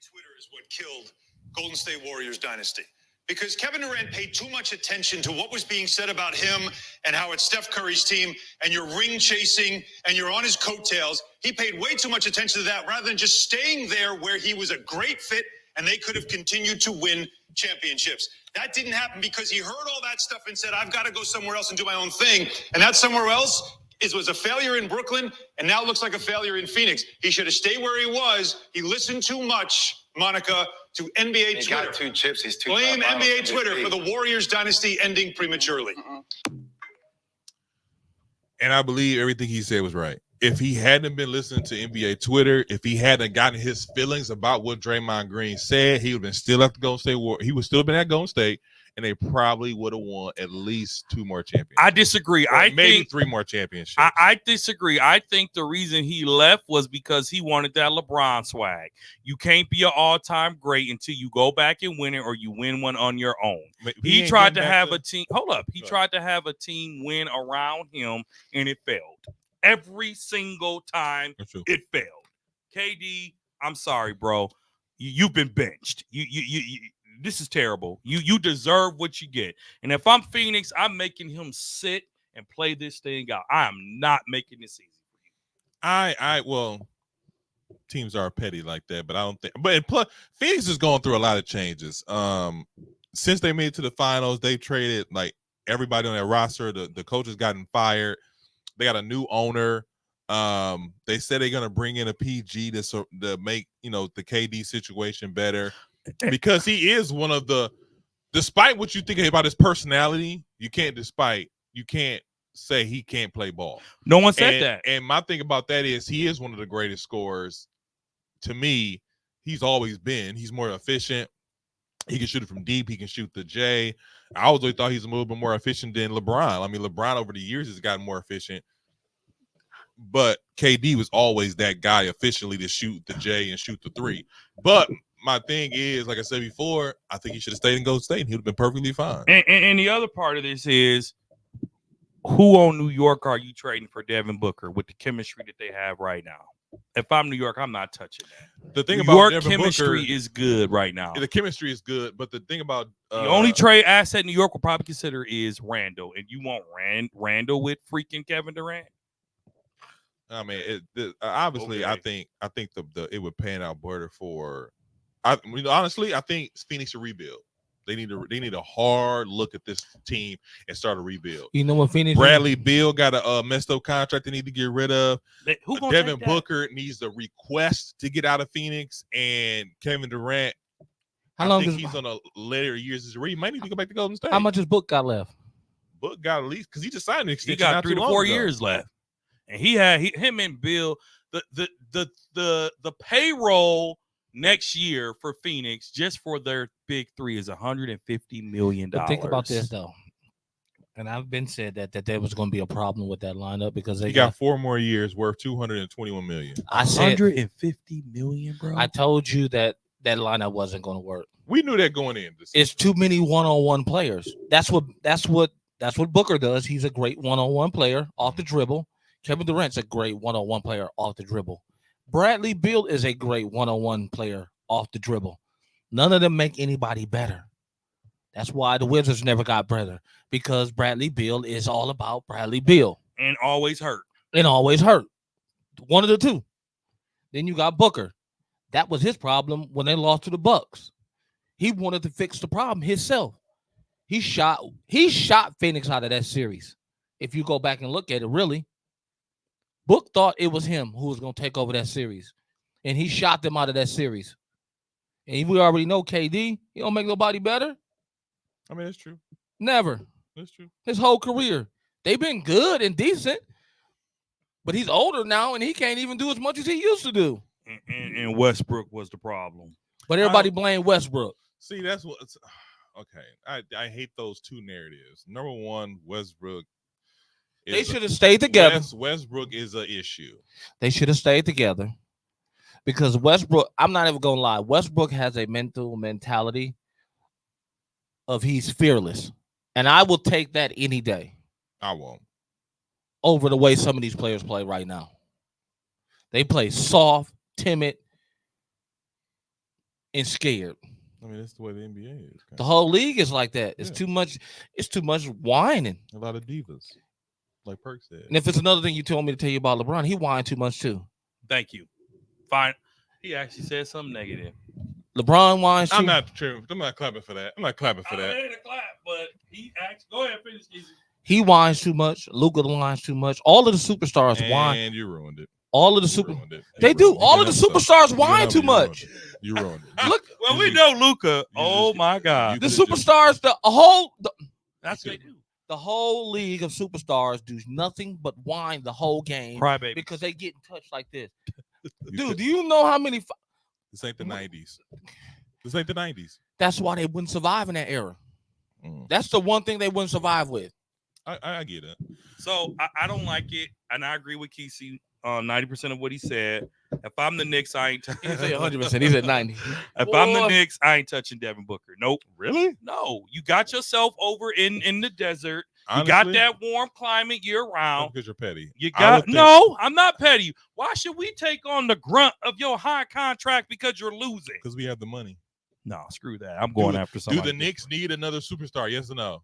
Twitter is what killed Golden State Warriors dynasty. Because Kevin Durant paid too much attention to what was being said about him and how it's Steph Curry's team and you're ring chasing and you're on his coattails. He paid way too much attention to that rather than just staying there where he was a great fit and they could have continued to win championships. That didn't happen because he heard all that stuff and said, I've got to go somewhere else and do my own thing. And that somewhere else was a failure in Brooklyn and now looks like a failure in Phoenix. He should have stayed where he was. He listened too much Monica, to NBA He Twitter. got 2 chips. He's too Blame top. I don't NBA think Twitter it's for the Warriors dynasty ending prematurely. And I believe everything he said was right. If he hadn't been listening to NBA Twitter, if he hadn't gotten his feelings about what Draymond Green said, he would have been still at the Golden State War. He would still have been at Golden State, and they probably would have won at least 2 more championships. I disagree. Or I maybe think 3 more championships. I disagree. I think the reason he left was because he wanted that LeBron swag. You can't be an all-time great until you go back and win it, or you win one on your own. He ain't tried getting to back have to- a team. Hold up. He tried to have a team win around him, and it failed. Every single time it failed. KD, I'm sorry, bro. You've been benched. You this is terrible. You deserve what you get. And if I'm Phoenix, I'm making him sit and play this thing out. I am not making this easy for you. Well, teams are petty like that, but I don't think. But plus, Phoenix is going through a lot of changes. Since they made it to the finals, they traded like everybody on their roster. The coach has gotten fired. They got a new owner. They said they're gonna bring in a PG to make the KD situation better, because he is one of the. Despite what you think about his personality, you can't say he can't play ball. No one said that. And my thing about that is he is one of the greatest scorers. To me, he's always been. He's more efficient. He can shoot it from deep. He can shoot the J. I always thought he's a little bit more efficient than LeBron. I mean, LeBron over the years has gotten more efficient, but KD was always that guy efficiently to shoot the J and shoot the 3. But my thing is, like I said before, I think he should have stayed in Golden State, and he would have been perfectly fine. And the other part of this is, who on New York are you trading for Devin Booker with the chemistry that they have right now? If I'm New York, I'm not touching that. The thing New about York Devin chemistry Booker, is good right now. the chemistry is good, but the thing about The only trade asset New York will probably consider is Randall, and you want Randall with freaking Kevin Durant. I mean, obviously, Okay. I think the it would pan out better for. Honestly, I think Phoenix should rebuild. They need a hard look at this team and start a rebuild. You know what Phoenix? Bradley Beal got a messed up contract they need to get rid of. Who gonna Devin take that? Booker needs a request to get out of Phoenix, and Kevin Durant. How long I think is- he's on a later years of his career. He might need to go back to Golden State. How much his book got left? Book got at least because he just signed an He extension. got not 3 too to long 4 ago. years left, and him and Bill the payroll next year for Phoenix just for their big 3 is $150 million. But think about this though, and I've been said that there was going to be a problem with that lineup because they He got 4 more years worth $221 million. I said $150 million, bro. I told you that lineup wasn't going to work. We knew that going in. It's too many one-on-one players. That's what Booker does. He's a great one-on-one player off the dribble. Kevin Durant's a great one-on-one player off the dribble. Bradley Beal is a great one-on-one player off the dribble. None of them make anybody better. That's why the Wizards never got better, because Bradley Beal is all about Bradley Beal. And always hurt. And always hurt. One of the two. Then you got Booker. That was his problem when they lost to the Bucks. He wanted to fix the problem himself. He shot Phoenix out of that series. If you go back and look at it, really, Book thought it was him who was going to take over that series, and he shot them out of that series. And we already know KD, he don't make nobody better. I mean, it's true. Never. That's true. His whole career. They've been good and decent, but he's older now, and he can't even do as much as he used to do. And Westbrook was the problem. But everybody blame Westbrook. See, that's what. Okay, I hate those two narratives. Number one, Westbrook. They should have stayed together. Westbrook is an issue. They should have stayed together because Westbrook, I'm not even going to lie, Westbrook has a mentality of he's fearless. And I will take that any day. I won't. Over the way some of these players play right now. They play soft, timid, and scared. I mean, that's the way the NBA is. The whole league is like that. It's too much. It's too much whining. A lot of divas, like Perk said. And if it's another thing you told me to tell you about LeBron, he whined too much too. Thank you. Fine. He actually said something negative. LeBron whines too. I'm not clapping for that. I'm not clapping for that. I ain't a clap, but he actually go ahead finish. He whines too much. Luka whines too much. All of the superstars whine. And you ruined it. All of the You ruined it. they You do. ruined it. All You of the can have some. superstars You can whine have too it. You ruined much. it. You ruined it. Look, Well, we know Luka. Oh my God. the You just- superstars, That's what they do. the whole league of superstars do nothing but whine the whole game Crybaby. because they get in touch like this. You Dude, said- do you know how many? This ain't the 90s. This ain't the 90s. That's why they wouldn't survive in that era. Mm. That's the one thing they wouldn't survive with. I get it. So I don't like it, and I agree with Kesey on 90% of what he said. If I'm the Knicks, I ain't. He said 100%. He said 90. If I'm the Boy. Knicks, I ain't touching Devin Booker. Nope. Really? No, you got yourself over in the desert. You got Honestly? that warm climate year round. Because you're petty. You I got would think- no. I'm not petty. Why should we take on the grunt of your high contract because you're losing? Because we have the money. No, screw that. I'm going after Do somebody. the Knicks need another superstar? Yes or no?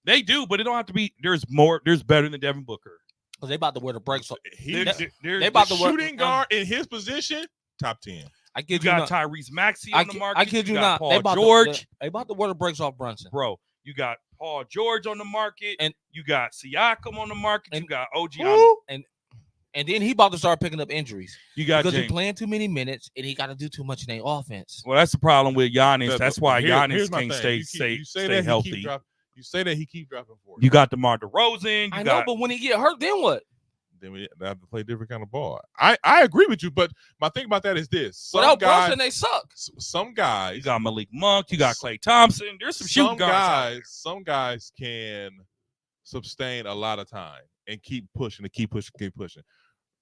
They do, but it don't have to be. There's better than Devin Booker. Because they about to wear the brakes off. There's They about to wear Shooting guard in his position, top 10. I You kid you got not. Tyrese Maxey on the market. I kid you got not. Paul They about George, they about to wear the brakes off Brunson. bro. You got Paul George on the market, And- you got Siakam on the market. And- You got OG. And then he about to start picking up injuries You got because he James. playing too many minutes and he got to do too much in their offense. Well, that's the problem with Giannis. But- That's but why here- Giannis here's my can't thing. stay You keep- you say stay that he healthy. you say that he keep dropping for You got DeMar DeRozan. You I know, got but when he get hurt, then what? Then we have to play different kind of ball. I agree with you, but my thing about that is this: some Without guys, Brunson, they suck. some guys, you got Malik Monk. You got Klay Thompson. There's some shooting guards. out there. some guys can sustain a lot of time and keep pushing and keep pushing.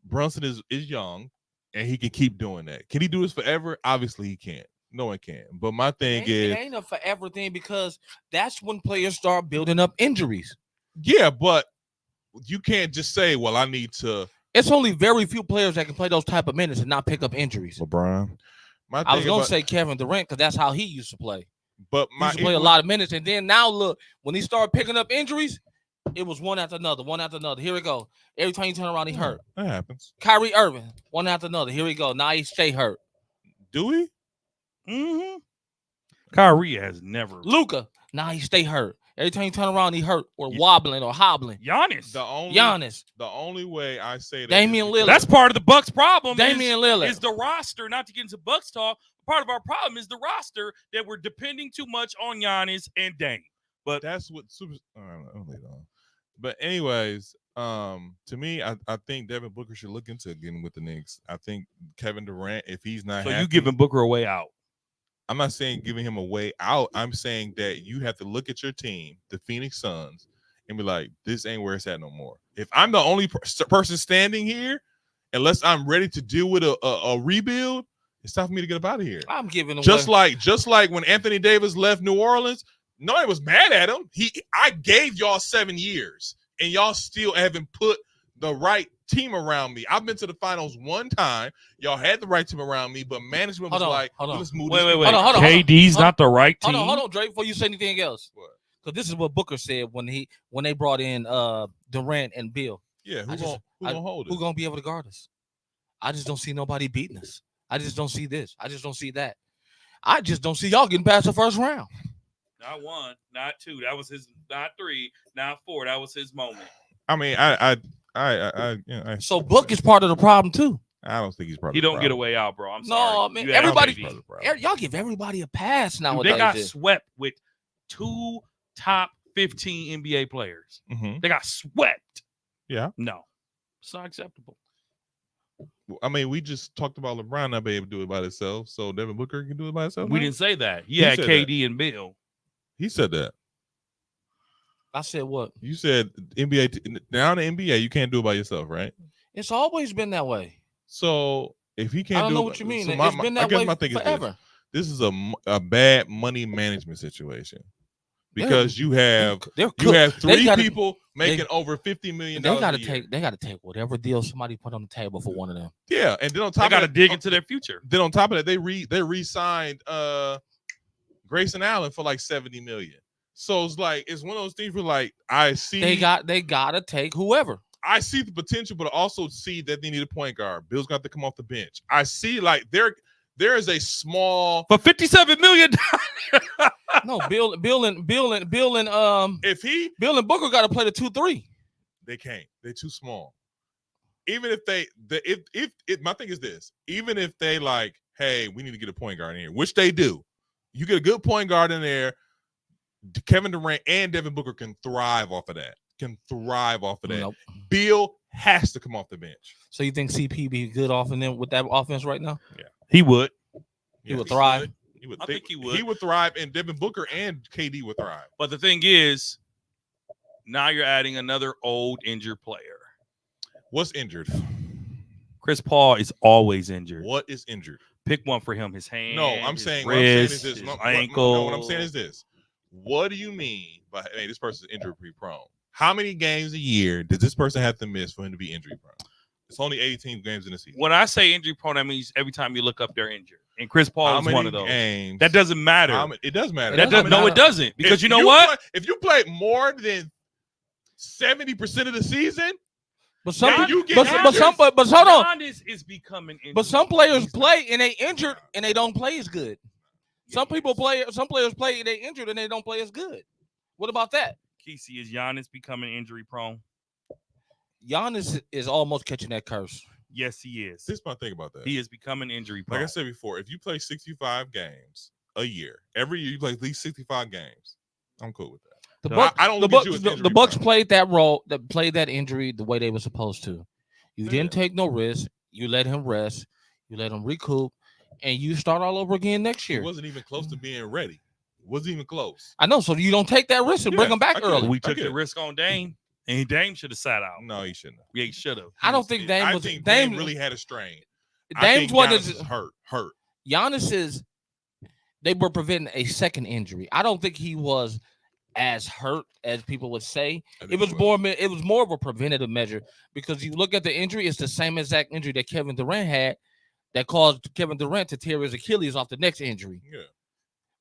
Brunson is young and he can keep doing that. Can he do this forever? Obviously he can't. No one can. But my thing It ain't a forever thing because that's when players start building up injuries. yeah, but you can't just say, well, I need to It's only very few players that can play those type of minutes and not pick up injuries. LeBron. My I was thing gonna about- say Kevin Durant because that's how he used to play. but He my used to play a lot of minutes, and then now look, when he started picking up injuries, it was one after another, one after another. Here we go. Every time you turn around, he hurt. that happens. Kyrie Irving, one after another. Here we go. Now he stay hurt. Do we? Mm-hmm. Kyrie has never. Luka, now he stay hurt. Every time you turn around, he hurt or wobbling or hobbling. Giannis. Giannis, The only way I say that Damian is because- Lillard. That's part of the Bucks' problem. Damian Lillard. is the roster. Not to get into Bucks talk. Part of our problem is the roster that we're depending too much on Giannis and Dame. But that's what super. I'll leave it on. But anyways, to me, I think Devin Booker should look into getting with the Knicks. I think Kevin Durant, if he's not, so happy, you giving Booker a way out? I'm not saying giving him a way out. I'm saying that you have to look at your team, the Phoenix Suns, and be like, this ain't where it's at no more. If I'm the only person standing here, unless I'm ready to deal with a rebuild, it's time for me to get up out of here. I'm giving away. Just like when Anthony Davis left New Orleans, nobody was mad at him. I gave y'all 7 years, and y'all still haven't put the right team around me. I've been to the finals one time. Y'all had the right team around me, but management was like, hold on. let's move Wait. this. Hold on. KD's Hold on. not the right team. Hold on, Drake, before you say anything else. What? Because this is what Booker said when they brought in Durant and Bill. Yeah, I who just- gonna hold it? Who gonna be able to guard us? I just don't see nobody beating us. I just don't see this. I just don't see that. I just don't see y'all getting past the first round. Not 1, not 2. That was his. Not 3, not 4. That was his moment. I mean, I So Book is part of the problem too. don't think he's probably. He don't get a way out, bro. I'm sorry. No, man. You have Everybody, KD. y'all give everybody a pass Dude, nowadays. they got swept with 2 top 15 NBA players. Mhm. They got swept. Yeah. No, it's not acceptable. I mean, we just talked about LeBron not being able to do it by himself, so Devin Booker can do it by himself. We now? didn't say that. He He had said KD and Bill. He said that. I said what? You said NBA now in the NBA, you can't do it by yourself, right? It's always been that way. So if he can't, I don't do know it- what you mean. so It's been I that guess way my thing forever. This is a bad money management situation because you have They're you have cooked. They 3 gotta- people making they- over $50 million. They gotta a year. take whatever deal somebody put on the table for one of them. Yeah, and then on They top got to of that, dig into their future. then on top of that, they re-signed Grayson Allen for like $70 million. So it's like it's one of those things where like I see They gotta take whoever. I see the potential, but I also see that they need a point guard. Bill's got to come off the bench. I see like there is a small For $57 million. No, Bill and Bill and Bill and if he Booker got to play the 2-3. they can't. They're too small. even if they my thing is this, even if they like, hey, we need to get a point guard in here, which they do. You get a good point guard in there, Kevin Durant and Devin Booker can thrive off of that. Nope. Bill has to come off the bench. So you think CP be good off in them with that offense right now? Yeah. He would. He would thrive. I think he would. He would thrive, and Devin Booker and KD would thrive. But the thing is, now you're adding another old injured player. What's injured? Chris Paul is always injured. What is injured? Pick one for him. His hand. No, I'm his saying wrist, is this. his No, ankle. what I'm saying is this. What do you mean by hey, this person's injury prone? How many games a year does this person have to miss for him to be injury prone? It's only 18 games in the season. When I say injury prone, that means every time you look up, they're injured. And Chris Paul is one of those. Games, that doesn't matter. It does matter. No, it doesn't. Because you know what? If you play more than 70% of the season, but some, but hold on. Giannis is becoming injured. But some players play and they injured and they don't play as good. Some people play. Some players play and they injured and they don't play as good. What about that? Kesey, is Giannis becoming injury prone? Giannis is almost catching that curse. Yes, he is. This is my thing about that. He is becoming injury prone. Like I said before, if you play 65 games a year, every year you play at least 65 games, I'm cool with that. The Bucks played that role, played that injury the way they were supposed to. You didn't take no risk. You let him rest. You let him recoup, and you start all over again next year. He wasn't even close to being ready. Wasn't even close. I know. So you don't take that risk and bring him back early. We took the risk on Dame, and Dame should have sat out. No, he shouldn't have. Yeah, he should have. I don't think Dame was. Dame really had a strain. Dame's one is hurt. Giannis is. They were preventing a second injury. I don't think he was as hurt as people would say. It was more of a preventative measure because you look at the injury, it's the same exact injury that Kevin Durant had that caused Kevin Durant to tear his Achilles off the next injury. Yeah.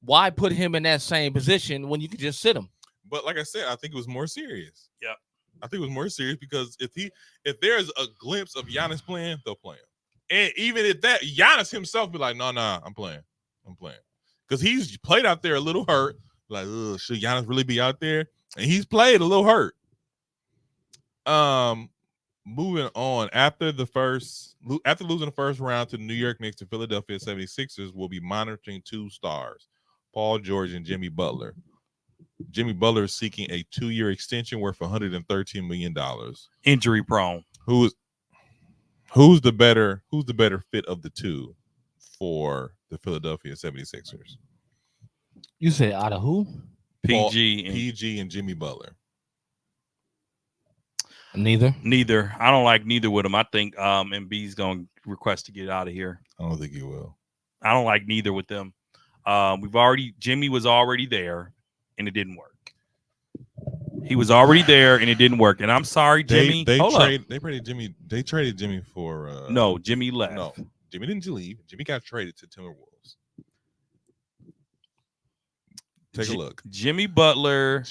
Why put him in that same position when you could just sit him? But like I said, I think it was more serious. Yeah. I think it was more serious because if there's a glimpse of Giannis playing, they'll play him. And even if that Giannis himself be like, no, I'm playing. Because he's played out there a little hurt. Like, should Giannis really be out there? And he's played a little hurt. Moving on, after losing the first round to the New York Knicks, the Philadelphia 76ers will be monitoring two stars, Paul George and Jimmy Butler. Jimmy Butler is seeking a 2-year extension worth $113 million. Injury prone. Who's the better fit of the two for the Philadelphia 76ers? You said out of who? PG and Jimmy Butler. Neither. I don't like neither with them. I think Embiid's going to request to get out of here. I don't think he will. I don't like neither with them. Jimmy was already there and it didn't work. He was already there and it didn't work. And I'm sorry, Jimmy. They traded Jimmy for no, Jimmy left. No, Jimmy didn't leave. Jimmy got traded to Timberwolves. Take a look. Jimmy Butler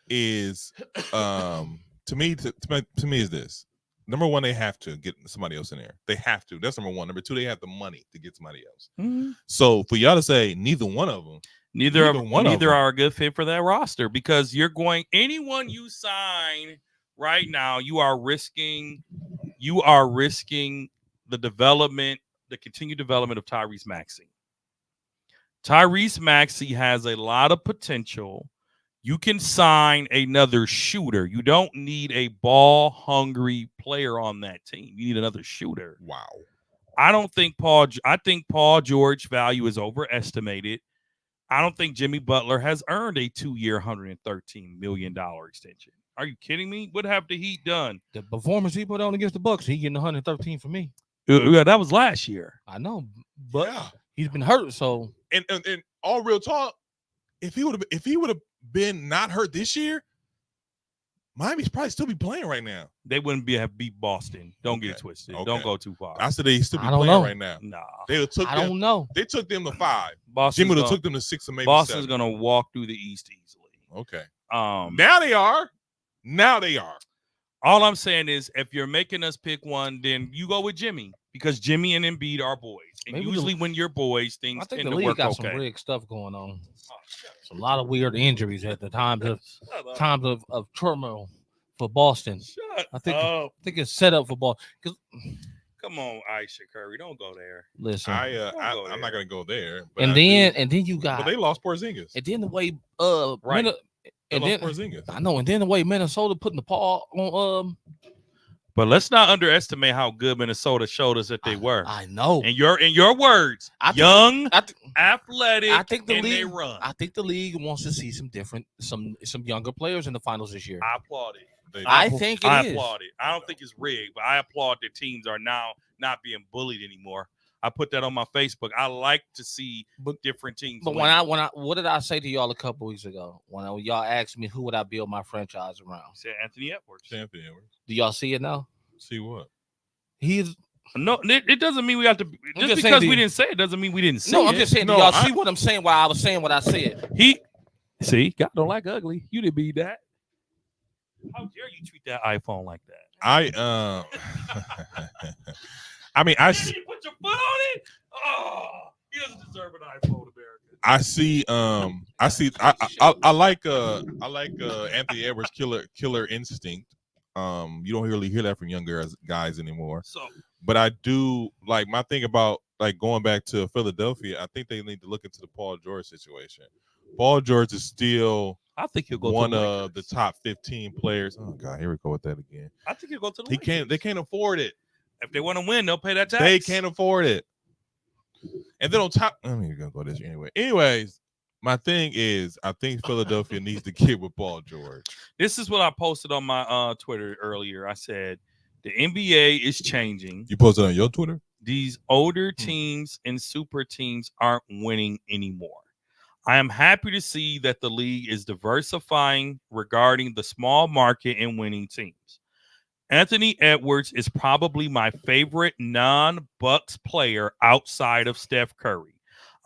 is to me is this. Number one, they have to get somebody else in there. They have to. That's number one. Number two, they have the money to get somebody else. Mm-hmm. So for y'all to say neither one of them, neither are a good fit for that roster because anyone you sign right now, you are risking the continued development of Tyrese Maxey. Tyrese Maxey has a lot of potential. You can sign another shooter. You don't need a ball-hungry player on that team. You need another shooter. Wow. I think Paul George value is overestimated. I don't think Jimmy Butler has earned a 2-year, $113 million extension. Are you kidding me? What have the Heat done? The performance he put on against the Bucks, he getting 113 for me. Yeah, that was last year. I know, but he's been hurt. So and all real talk, if he would have been not hurt this year, Miami's probably still be playing right now. They wouldn't have beat Boston. Don't get it twisted. Okay. Don't go too far. I said they still be playing right now. Nah. They took them to 5. Jimmy would have took them to 6 or maybe Boston's 7. gonna walk through the East easily. Okay. Now they are. All I'm saying is if you're making us pick one, then you go with Jimmy because Jimmy and Embiid are boys. And Maybe usually when you're boys, things tend to the league work got okay. some rigged stuff going on. It's a lot of weird injuries at the times of turmoil for Boston. Shut I think up. I think it's set up for Boston. Come on, Aisha Curry. Don't go there. Listen, I'm not gonna go there. But and then you got. But they lost Porzingis. And then the way Right. and They then lost Porzingis. I know, and then the way Minnesota putting the paw on But let's not underestimate how good Minnesota showed us that they were. I know. In your words, young, athletic, I think the and league they run. I think the league wants to see some younger players in the finals this year. I applaud it. I think I it is. applaud it. I don't think it's rigged, but I applaud that teams are now not being bullied anymore. I put that on my Facebook. I like to see different teams. But win. when I what did I say to y'all a couple weeks ago when y'all asked me who would I build my franchise around? Said Anthony Edwards. Anthony Edwards. Do y'all see it now? See what? He's no. It doesn't mean we have to. Just just because saying we didn't say it doesn't mean we didn't see No, it. I'm just saying. Do y'all see what I'm saying? While I was saying what I said. God don't like ugly. You didn't be that. How dare you treat that iPhone like that? I mean, You didn't put your foot on it. Oh, he doesn't deserve an iPhone, America. I like Anthony Edwards' killer instinct. You don't really hear that from younger guys anymore. So, but I do like my thing about like going back to Philadelphia. I think they need to look into the Paul George situation. Paul George is still, I think he'll go one to the of the top 15 players. Oh God, here we go with that again. I think he'll go to the. He can't. They can't afford it. If they want to win, they'll pay that tax. They can't afford it. And then on top, I'm even gonna go this anyway. Anyways, my thing is, I think Philadelphia needs to get with Paul George. This is what I posted on my Twitter earlier. I said the NBA is changing. You posted on your Twitter? These older teams and super teams aren't winning anymore. I am happy to see that the league is diversifying regarding the small market and winning teams. Anthony Edwards is probably my favorite non-Bucks player outside of Steph Curry.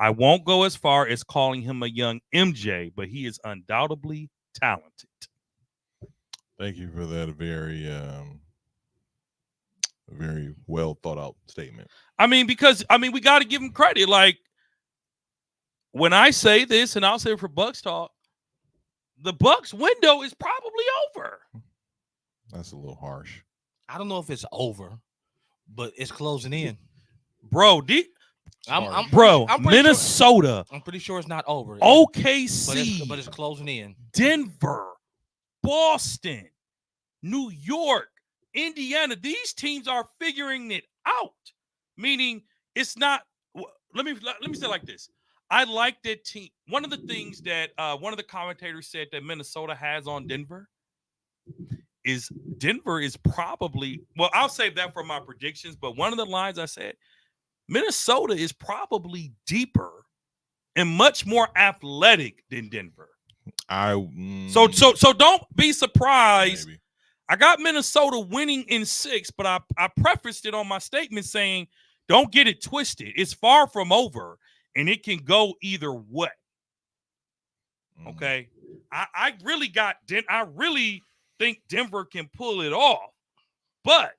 I won't go as far as calling him a young MJ, but he is undoubtedly talented. Thank you for that very well thought out statement. I mean, because we got to give him credit. Like when I say this, and I'll say it for Bucks talk, the Bucks window is probably over. That's a little harsh. I don't know if it's over, but it's closing in. Bro, Minnesota. I'm pretty sure it's not over. OKC. But it's closing in. Denver, Boston, New York, Indiana. These teams are figuring it out. Meaning it's not. Let me say it like this. I like that team. One of the things that one of the commentators said that Minnesota has on Denver is Denver is probably, well, I'll save that for my predictions, but one of the lines I said, Minnesota is probably deeper and much more athletic than Denver. So don't be surprised. Maybe. I got Minnesota winning in 6, but I prefaced it on my statement saying, don't get it twisted. It's far from over, and it can go either way. Okay? I really think Denver can pull it off, but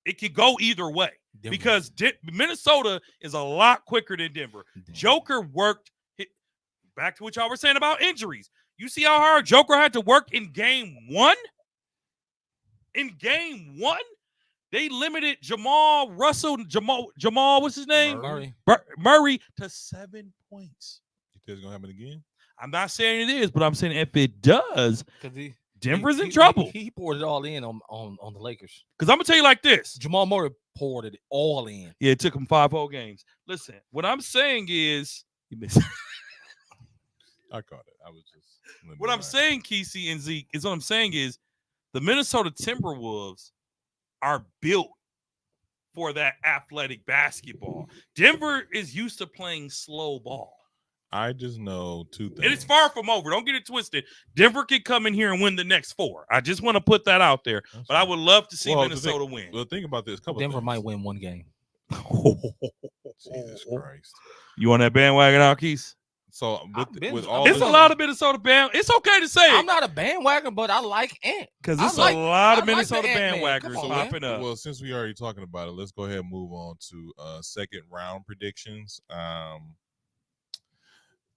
it can go either way because Minnesota is a lot quicker than Denver. Joker worked back to what y'all were saying about injuries. You see how hard Joker had to work in game 1? In game 1, they limited Jamal, what's his name? Murray to 7 points. You think it's gonna happen again? I'm not saying it is, but I'm saying if it does, Denver's in trouble. He poured it all in on the Lakers. Because I'm gonna tell you like this: Jamal Murray poured it all in. Yeah, it took him 5 whole games. Listen, what I'm saying is, you missed. I caught it. I was just. What I'm saying, Kesey and Zeke, is what I'm saying is, the Minnesota Timberwolves are built for that athletic basketball. Denver is used to playing slow ball. I just know 2 things. And it's far from over. Don't get it twisted. Denver can come in here and win the next 4. I just want to put that out there. But I would love to see Minnesota win. Well, think about this. Denver might win 1 game. Jesus Christ. You on that bandwagon, Alkees? So with all it's a lot of Minnesota bandwagon. It's okay to say I'm not a bandwagon, but I like Ant. Because it's a lot of Minnesota bandwagons popping up. Well, since we already talking about it, let's go ahead and move on to second round predictions.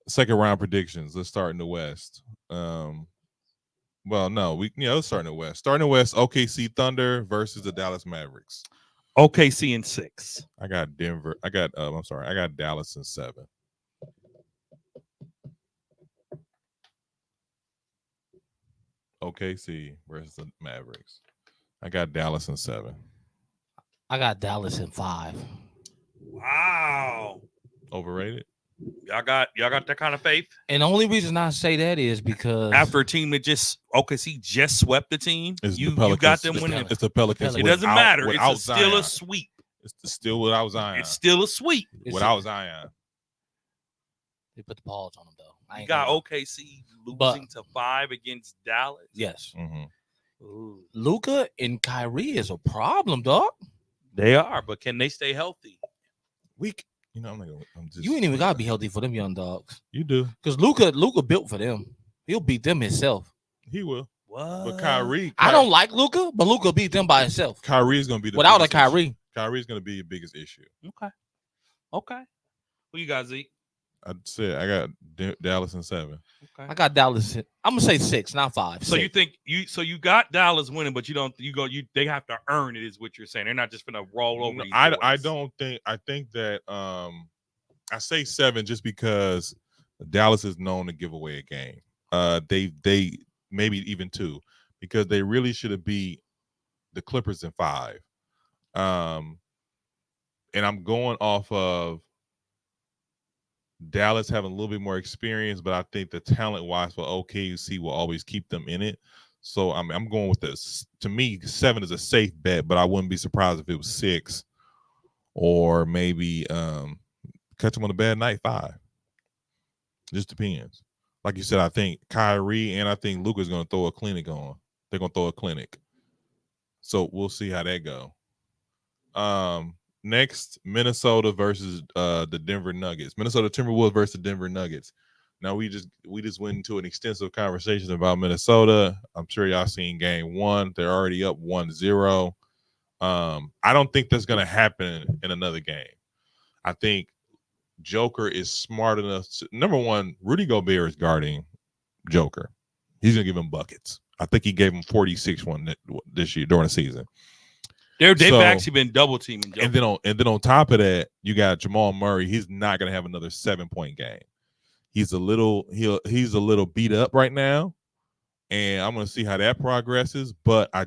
Second round predictions. Let's start in the West. Well, no, let's start in the West. Starting in the West, OKC Thunder versus the Dallas Mavericks. OKC in 6. I got Denver. I got Dallas in 7. OKC versus the Mavericks. I got Dallas in 7. I got Dallas in 5. Wow. Overrated. Y'all got that kind of faith? And the only reason I say that is because after a team that OKC just swept the team, you got them winning. It's the Pelicans. It doesn't matter. It's still a sweep. It's still without Zion. It's still a sweep. Without Zion. They put the pause on them, though. You got OKC losing to 5 against Dallas. Yes. Mm-hmm. Luka and Kyrie is a problem, dog. They are, but can they stay healthy? You ain't even gotta be healthy for them young dogs. You do, because Luka built for them. He'll beat them himself. He will. What? But Kyrie, I don't like Luka, but Luka beat them by himself. Kyrie's gonna be without a Kyrie. Issue. Kyrie's gonna be the biggest issue. Okay. Who you got, Zeke? I said I got Dallas in 7. Okay. I got Dallas. I'm gonna say 6, not 5. So 6. you think you got Dallas winning, but they have to earn it, is what you're saying. They're not just gonna roll over. I think that I say 7 just because Dallas is known to give away a game. They maybe even 2 because they really should have beat the Clippers in 5. And I'm going off of Dallas having a little bit more experience, but I think the talent-wise for OKC will always keep them in it. So I'm going with this. To me, 7 is a safe bet, but I wouldn't be surprised if it was 6 or maybe catch them on a bad night 5. Just depends. Like you said, I think Kyrie and I think Luka's going to throw a clinic on. They're going to throw a clinic. So we'll see how that go. Next, Minnesota versus the Denver Nuggets. Minnesota Timberwolves versus the Denver Nuggets. Now we just went into an extensive conversation about Minnesota. I'm sure y'all seen game 1. They're already up 1-0. I don't think that's going to happen in another game. I think Joker is smart enough to, number one, Rudy Gobert is guarding Joker. He's going to give him buckets. I think he gave him 46 this year during the season. They've actually been double teaming Joker. And then on top of that, you got Jamal Murray. He's not going to have another 7-point game. He's a little beat up right now, and I'm going to see how that progresses. But I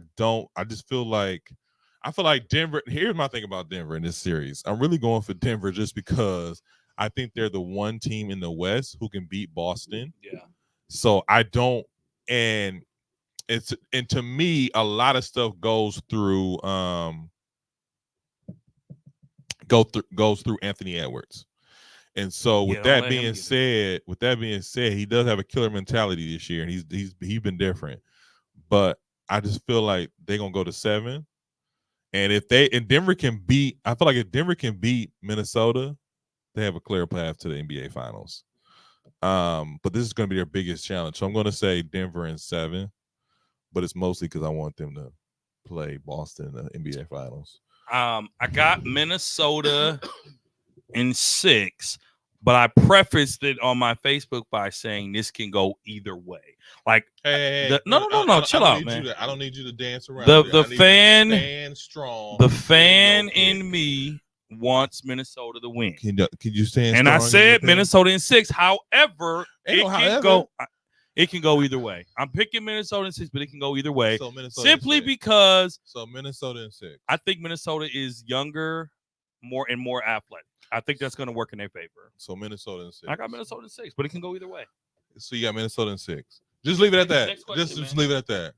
feel like Denver. Here's my thing about Denver in this series. I'm really going for Denver just because I think they're the one team in the West who can beat Boston. Yeah. So I don't, and to me, a lot of stuff goes through Anthony Edwards. And so with that being said, he does have a killer mentality this year, and he's been different. But I just feel like they're gonna go to 7. And if Denver can beat, I feel like if Denver can beat Minnesota, they have a clear path to the NBA Finals. But this is gonna be their biggest challenge. So I'm gonna say Denver in 7, but it's mostly because I want them to play Boston in the NBA Finals. I got Minnesota in 6, but I prefaced it on my Facebook by saying this can go either way. Like, no, chill out, man. I don't need you to dance around. The fan okay. in me wants Minnesota to win. Can you stand? And I said Minnesota in 6. However, it can go either way. I'm picking Minnesota in 6, but it can go either way. So simply because Minnesota in 6. I think Minnesota is younger, more athletic. I think that's going to work in their favor. So Minnesota in 6. I got Minnesota in 6, but it can go either way. So you got Minnesota in 6. Just leave it at that. Just leave it at that.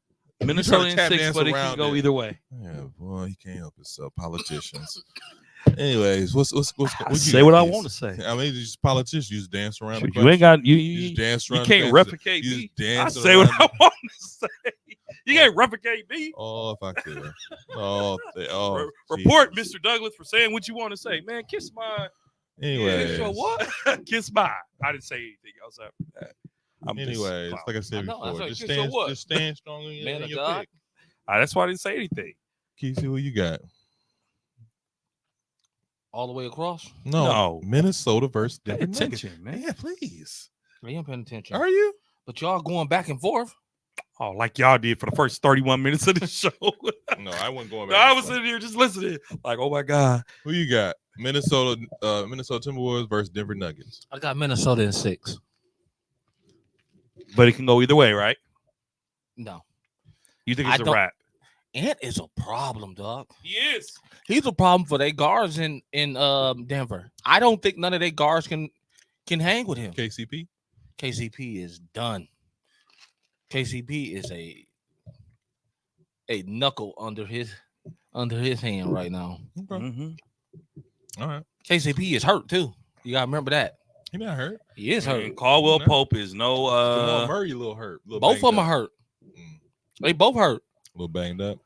Minnesota in 6, but it can go either way. Yeah, boy, he can't help himself. Politicians. Anyways, what's say what I want to say. I mean, just politicians. You just dance around. You ain't got you. You dance around. You can't replicate me. I say what I want to say. You can't replicate me. Oh, if I could. Report Mr. Douglas for saying what you want to say, man. Kiss my. Anyway, what? Kiss my. I didn't say anything else after that. Anyways, like I said before, just stand strong in your pick. That's why I didn't say anything. Keisha, who you got? All the way across? No. Minnesota versus Denver. Attention, man. Yeah, please. I am paying attention. Are you? But y'all going back and forth. Oh, like y'all did for the first 31 minutes of the show. No, I wasn't going No, back. I was sitting here just listening. Like, oh my God. Who you got? Minnesota Timberwolves versus Denver Nuggets. I got Minnesota in 6. But it can go either way, right? No. You think I it's a don't- wrap? Ant is a problem, dog. He is. He's a problem for their guards in Denver. I don't think none of their guards can hang with him. KCP. KCP is done. KCP is a knuckle under his hand right now. Okay. Mm-hmm. All right. KCP is hurt too. You gotta remember that. He not hurt. He is hurt. And Caldwell Pope is no. Jamal Murray a little hurt. Both of them are hurt. They both hurt. A little banged up.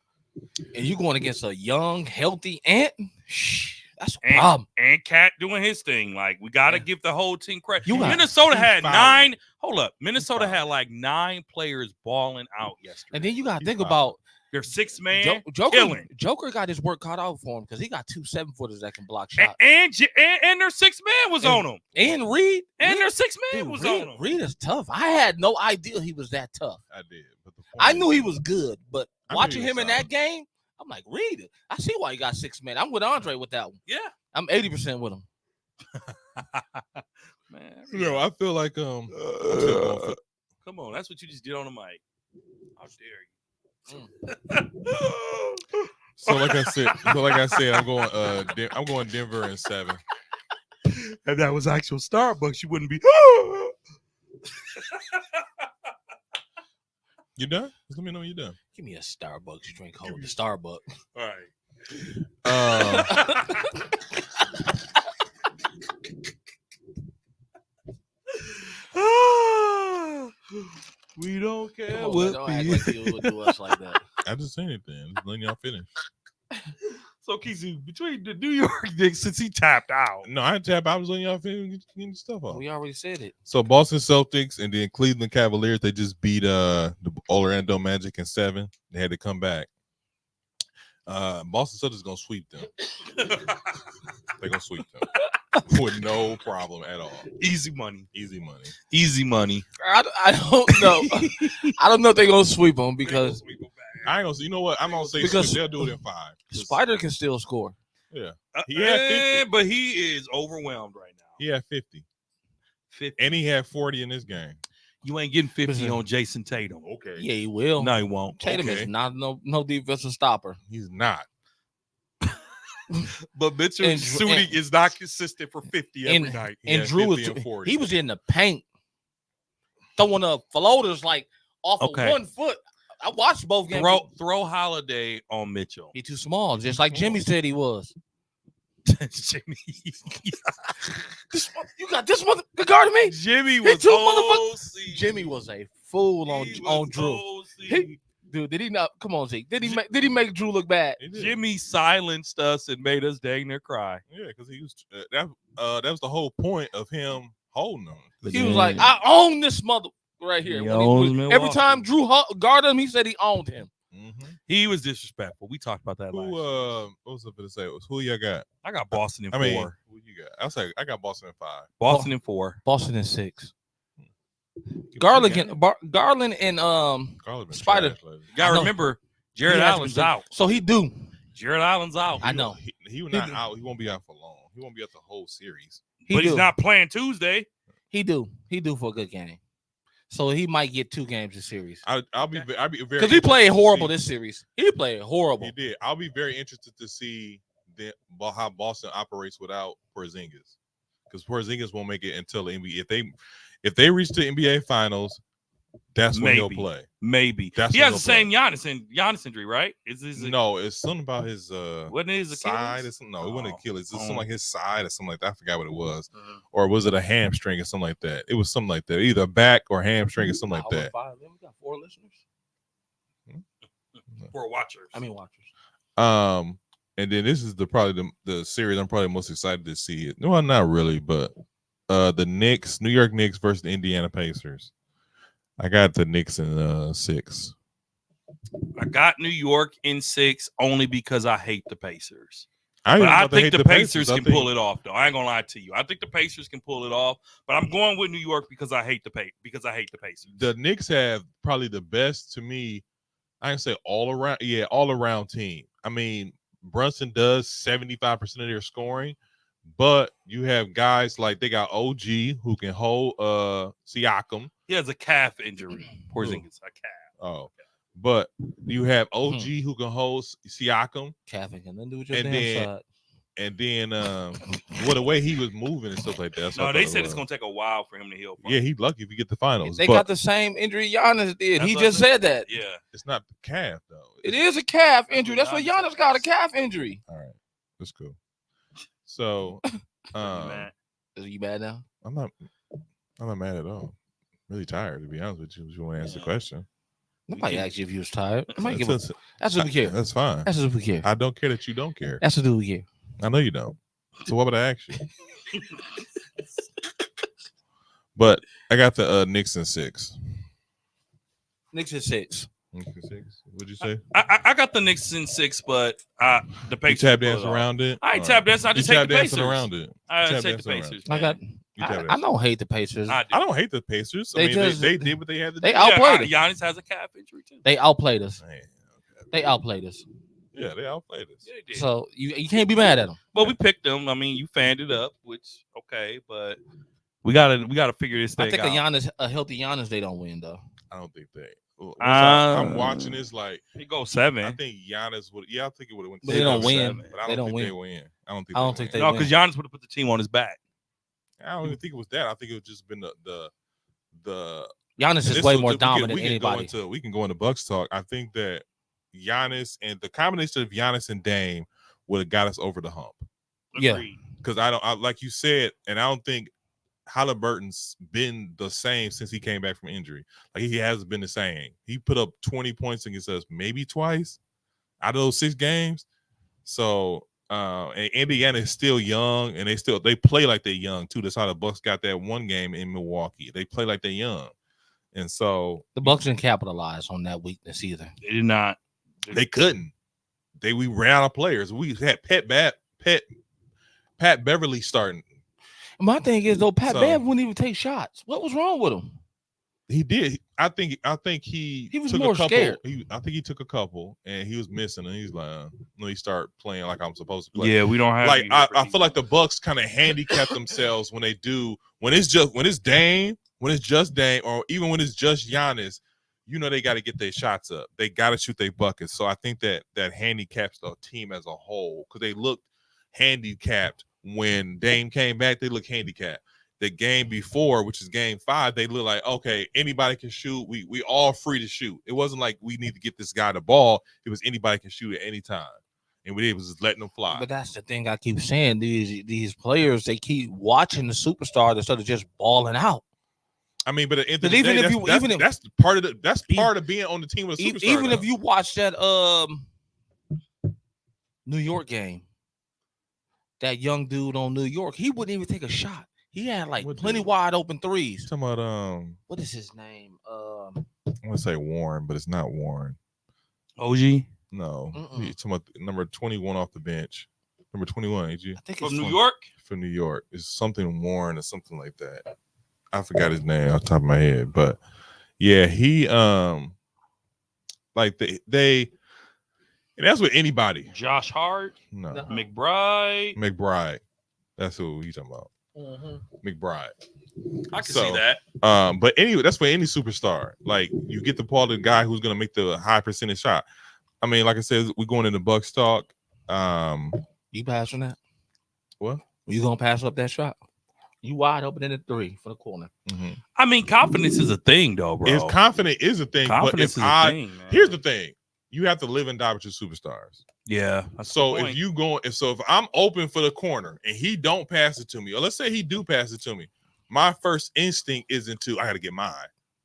And you going against a young, healthy Ant? Shh, that's a problem. And Cat doing his thing. Like, we got to give the whole team credit. You got- Minnesota had fouling. 9. Hold up. Minnesota had like 9 players balling out yesterday. And then you got to think about Their 6-man Joker. killing. Joker got his work cut out for him because he got 2 7-footers that can block shots. And their 6-man was on him. And Reed. And their 6-man was Reed, on him. Reed is tough. I had no idea he was that tough. I did. But I knew he was good, but I knew watching he was him in that game, I'm like, Reed, I see why you got 6 men. I'm with Andre with that one. Yeah. I'm 80% with him. Man, No, I feel like come on. That's what you just did on the mic. How dare you? so like I said, I'm going Denver in 7. If that was actual Starbucks, you wouldn't be. You done? Just let me know when you're done. Give me a Starbucks drink. Hold the Starbucks. All right. We don't care Come on, man, what don't act like you would do us like that. I just saying anything. Just letting y'all finish. So, Kizu, between the New York Knicks, since he tapped out. No, I didn't tap. I was letting y'all finish getting stuff off. We already said it. So Boston Celtics and then Cleveland Cavaliers, they just beat the Orlando Magic in 7. They had to come back. Boston Celtics gonna sweep them. They're gonna sweep them with no problem at all. Easy money. Easy money. Easy money. I don't know. I don't know if they're gonna sweep them because I ain't gonna. You know what? I'm gonna say Because- sweep. They'll do it in 5. Spider can still score. Yeah, he had 50. But he is overwhelmed right now. He had 50. 50. And he had 40 in this game. You ain't getting 50 on Jason Tatum. Okay. Yeah, he will. No, he won't. Tatum okay. is not no defensive stopper. He's not. But Mitchell And- shooting is not consistent for 50 every night. He And had Drew 50 was and 40. he was in the paint throwing up floaters like off Okay. of 1 foot. I watched both games. Throw Holiday on Mitchell. He too small, just like Jimmy said he was. Jimmy. You got this mother guarding me. Jimmy was too OC. Jimmy was a fool on Drew. OC. Dude, did he not? Come on, Zeke. Did he make Drew look bad? He did. Jimmy silenced us and made us dang near cry. Yeah, because he was that was the whole point of him holding him. He was like, I own this mother right here. He When owns every Milwaukee. time Drew guarded him, he said he owned him. Mm-hmm. He was disrespectful. We talked about that last Who year. what was I going to say? Who y'all got? I got Boston in 4. Who you got? I was like, I got Boston in 5. Boston in 4. Boston in 6. Give Garland me and Garland and Garland been Spider. trash lately. You got I to know. remember, Jared He has Allen's been- out. So he do. Jared Allen's out. I know. He was not out. He won't be out for long. He won't be out the whole series. But do. he's not playing Tuesday. He do for a good game. So he might get 2 games this series. I'll be very Because he played horrible this series. He played horrible. He did. I'll be very interested to see how Boston operates without Porzingis, because Porzingis won't make it until the NBA. If they reach the NBA Finals, that's when he'll Maybe. play. Maybe. That's He when has the he'll play. same Giannis injury, right? Is No, it's something about his wasn't it his side. Achilles? Or something. No, it wasn't Achilles. It's something Oh. like his side or something like that. I forgot what it was. Mhm. Or was it a hamstring or something like that? It was something like that. Either back or hamstring or something like that. We got 4 listeners. For watchers. I mean watchers. And then this is probably the series I'm probably most excited to see. Well, not really, but the Knicks, New York Knicks versus the Indiana Pacers. I got the Knicks in 6. I got New York in 6 only because I hate the Pacers. I But ain't I about to hate think the Pacers can pull it off, though. I ain't gonna lie to you. I think the Pacers can pull it off, but I'm going with New York because I hate the Pacers. The Knicks have probably the best, to me, I can say all around team. I mean, Brunson does 75% of their scoring, but you have guys like they got OG who can hold Siakam. He has a calf injury. Porzingis, a calf. Oh. But you have OG who can hold Siakam. Calf and then do with your And damn then side. And then, the way he was moving and stuff like that. No, they said it's gonna take a while for him to heal. Yeah, he's lucky if you get the finals. They got the same injury Giannis did. He just said that. Yeah, it's not the calf though. It is a calf injury. That's what Giannis got, a calf injury. All right, that's cool. So, Are you mad now? I'm not mad at all. I'm really tired, to be honest with you. If you want to answer the question. Nobody asked you if you was tired. That's what we care. That's fine. That's what we care. I don't care that you don't care. That's what we care. I know you don't. So what would I ask you? But I got the Knicks in 6. Knicks in 6. Knicks in 6. What'd you say? I got the Knicks in 6, but the Pacers. You tap dance around it. I ain't tap dancing. I just hate the Pacers. Around it. I take the Pacers. I don't hate the Pacers. I don't hate the Pacers. I mean, they did what they had to do. They outplayed us. Giannis has a calf injury too. They outplayed us. They outplayed us. Yeah, they outplayed us. Yeah, so you can't be mad at them. Well, we picked them. I mean, you fanned it up, which okay, but we gotta figure this thing out. I think a healthy Giannis, they don't win though. I don't think they. I'm watching this like it goes 7. I think Giannis would. Yeah, I think it would have went. But they don't win. 7, but I don't think they win. I don't think. They no, because Giannis would have put the team on his back. I don't even think it was that. I think it would just been the Giannis is way more dominant than anybody. We can go into Bucks talk. I think that Giannis and the combination of Giannis and Dame would have got us over the hump. Yeah, because I like you said, and I don't think Halliburton's been the same since he came back from injury. Like he hasn't been the same. He put up 20 points against us maybe twice out of those 6 games. So and Indiana is still young, and they play like they're young too. That's how the Bucks got that one game in Milwaukee. They play like they're young, and so the Bucks didn't capitalize on that weakness either. They did not. They couldn't. We ran out of players. We had Pat Beverly starting. My thing is though, Pat Bev wouldn't even take shots. What was wrong with him? He did. I think he was took more a couple. scared. I think he took a couple, and he was missing. And he's like, he started playing like I'm supposed to play. Yeah, we don't have. Like I feel like the Bucks kind of handicap themselves when it's just Dame, or even when it's just Giannis. You know they got to get their shots up. They got to shoot their buckets. So I think that handicaps the team as a whole, because they looked handicapped when Dame came back. They looked handicapped. The game before, which is game 5, they look like, okay, anybody can shoot. We all free to shoot. It wasn't like we need to get this guy the ball. It was anybody can shoot at any time, and we was just letting them fly. But that's the thing I keep saying. These players, they keep watching the superstars instead of just balling out. I mean, but at the end of the day, that's part of being on the team with a superstar. Even if you watch that New York game, that young dude on New York, he wouldn't even take a shot. He had like plenty wide open threes. Talking about what is his name? I want to say Warren, but it's not Warren. OG? No, he's talking about number 21 off the bench. Number 21, AG. I think from New York. From New York, it's something Warren or something like that. I forgot his name off the top of my head, but yeah, he like they and that's with anybody. Josh Hart, no, McBride. That's who he's talking about. McBride. I can see that. But anyway, that's for any superstar. Like you get the part of the guy who's gonna make the high percentage shot. I mean, like I said, we're going into Bucks talk. You passing that? What? You gonna pass up that shot? You wide open in the 3 for the corner. Mm-hmm. I mean, confidence is a thing, though, bro. Confidence is a thing. Confidence but is a thing, man. Here's the thing: you have to live and die with your superstars. Yeah. So if I'm open for the corner and he don't pass it to me, or let's say he do pass it to me, my first instinct isn't I got to get mine.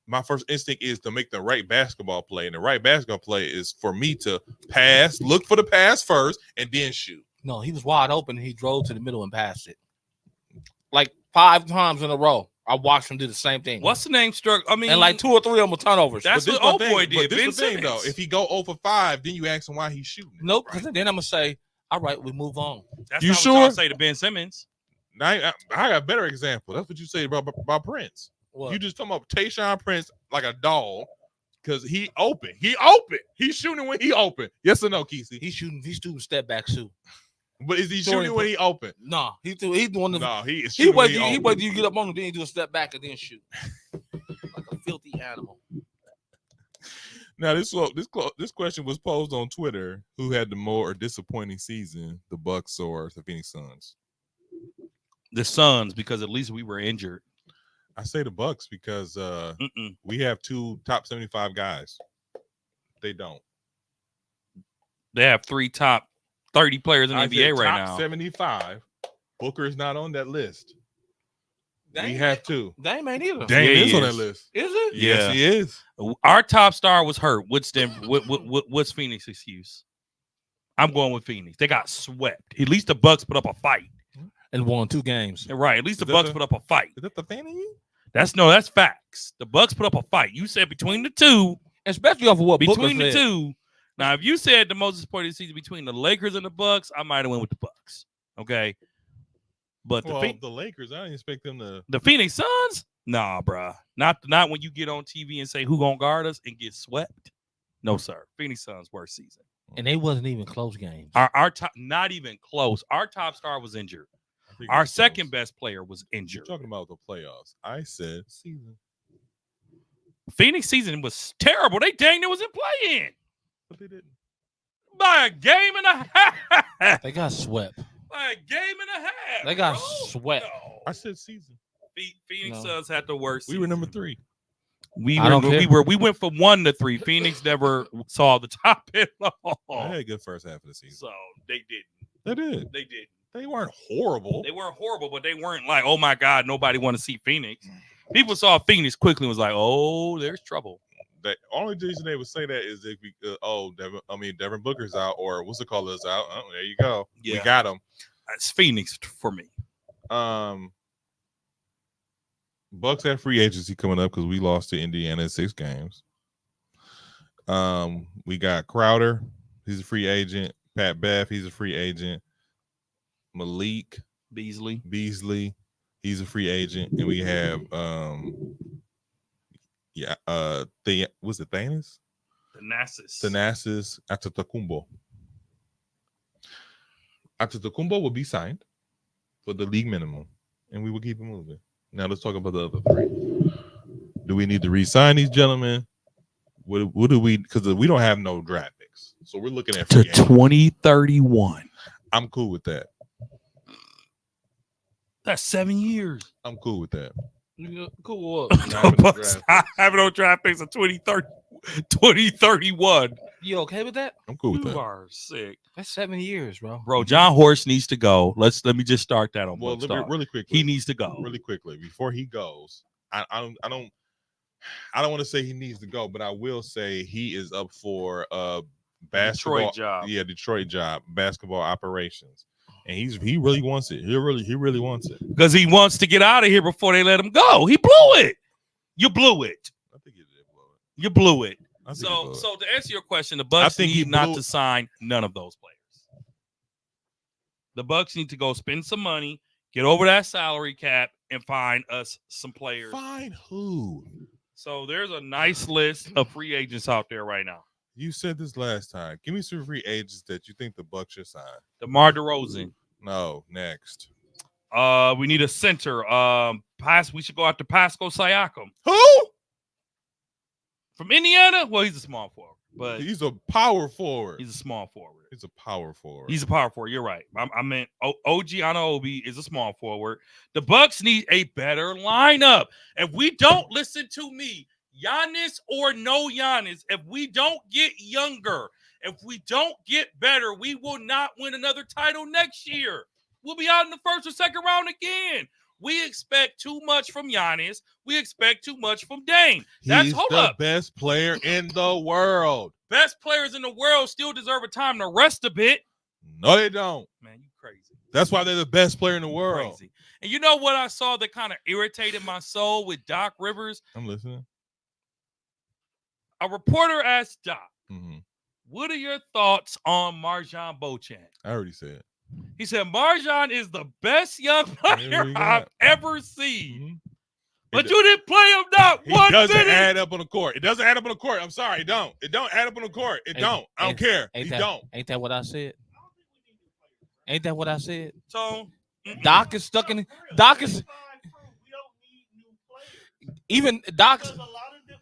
My first instinct is to make the right basketball play, and the right basketball play is for me to pass, look for the pass first, and then shoot. No, he was wide open. And he drove to the middle and passed it. Like 5 times in a row, I watched him do the same thing. What's the name? I mean, and like 2 or 3 of them were turnovers. That's what old boy did. But this is the thing, though. If he go 0 for 5, then you ask him why he's shooting. Nope. Because then I'm gonna say All right, we move on. That's You not sure? what y'all say to Ben Simmons. Now, I got a better example. That's what you say about Prince. What? You just talking about Tayshaun Prince like a dog because he open. He open. He's shooting when he open. Yes or no, Kesey? He's shooting. He's doing step back too. But is he Sorry, shooting when he open? No, he's doing the. No, he is He shooting when wait. he He open. wait. You get up on him, then you do a step back and then shoot like a filthy animal. Now this question was posed on Twitter. Who had the more disappointing season, the Bucks or the Phoenix Suns? The Suns, because at least we were injured. I say the Bucks because we have 2 top 75 guys. They don't. They have 3 top 30 players in the I NBA said right top now. 75. Booker is not on that list. We Dame have 2. Dame ain't either. Dame Yeah, is he on that is. list. Is it? Yes, he is. Our top star was hurt. What's Phoenix's excuse? I'm going with Phoenix. They got swept. At least the Bucks put up a fight. And won 2 games. Right. At least the Is that Bucks the- put up a fight. Is that the fan of you? That's facts. The Bucks put up a fight. You said between the two, Especially off of what Booker between the said. two. Now, if you said the most disappointing season between the Lakers and the Bucks, I might have went with the Bucks. Okay. But The Lakers, I didn't expect them to. the Phoenix Suns, nah, bruh. Not when you get on TV and say who gonna guard us and get swept. No, sir. Phoenix Suns worst season. And they wasn't even close games. Our top, not even close. Our top star was injured. I think Our it's second close. best player was You're injured. talking about the playoffs. I said season, Phoenix season was terrible. They dang near wasn't playing but they didn't. by a game and a half. They got swept. By a game and a half. They got bro. swept. No. I said season. Phoenix No. Suns had the worst. We were season. number 3. We I don't care. we went from 1 to 3. Phoenix never saw the top at I all. had a good first half of the season. So they didn't. They did. They didn't. They weren't horrible. They weren't horrible, but they weren't like, oh my God, nobody want to see Phoenix. People saw Phoenix quickly and was like, oh, there's trouble. The only reason they would say that is if we, Devin Booker's out, or what's it called is out. Oh, there you go. We Yeah. got him. It's Phoenix for me. Bucks have free agency coming up because we lost to Indiana in 6 games. We got Crowder, he's a free agent. Pat Bev, he's a free agent. Malik Beasley, he's a free agent, and we have was it Thanos? Thanasis Antetokounmpo. Antetokounmpo will be signed for the league minimum, and we will keep it moving. Now let's talk about the other 3. Do we need to re-sign these gentlemen? What do we? Because we don't have no draft picks, so we're looking at to free agents. 2031. I'm cool with that. That's 7 years. I'm cool with that. Cool. The Bucks not having no draft picks of 2031. You okay with that? I'm cool with You that. are sick, That's 7 years, bro. bro. John Horst needs to go. Let me just start that on. Well, Bucks let me, Talk. really quickly. He needs to go. really quickly before he goes. I don't want to say he needs to go, but I will say he is up for basketball Detroit job. Yeah, Detroit job, basketball operations, and he really wants it. He really wants it. Because he wants to get out of here before they let him go. He blew it. You blew it. I think he did blow it. You blew it. I think he So, blew it. so to answer your question, the Bucks think he need not blew- to sign none of those players. The Bucks need to go spend some money, get over that salary cap, and find us some players. Find who? So there's a nice list of free agents out there right now. You said this last time. Give me some free agents that you think the Bucks should sign. DeMar DeRozan. No, next. We need a center. We should go after Pascal Siakam Who? from Indiana. Well, he's a small forward, but He's a power forward. he's a small forward. He's a power forward. He's a power forward. You're right. I meant OG Anunoby is a small forward. The Bucks need a better lineup. If we don't listen to me, Giannis or no Giannis, if we don't get younger, if we don't get better, we will not win another title next year. We'll be out in the first or second round again. We expect too much from Giannis. We expect too much from Dame. He's Hold the up. best player in the world. Best players in the world still deserve a time to rest a bit. No, they don't. Man, you crazy. That's why they're the best player in the world. Crazy. And you know what I saw that kind of irritated my soul with Doc Rivers? I'm listening. A reporter asked Doc, Mm-hmm. What are your thoughts on Marjan Beauchamp? I already said. He said Marjan is the best young player I've ever seen. Mm-hmm. But you didn't play him not He 1 doesn't minute. add up on the court. It doesn't add up on the court. I'm sorry, it don't. It don't add up on the court. It don't. I don't care. He don't. Ain't that what I said? Ain't that what I said? So Doc is stuck in. Doc is even Doc's. Because a lot of them,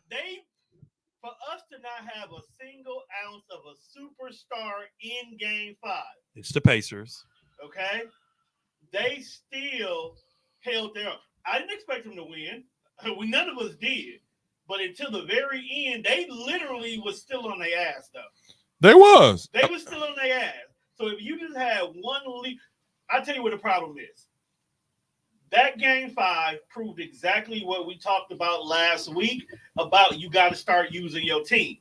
for us to not have a single ounce of a superstar in Game 5, it's the Pacers. okay, they still held their own. I didn't expect them to win. None of us did. But until the very end, they literally was still on their ass, though. There was. They were still on their ass. So if you just had one lead, I'll tell you what the problem is. That Game 5 proved exactly what we talked about last week about you got to start using your team.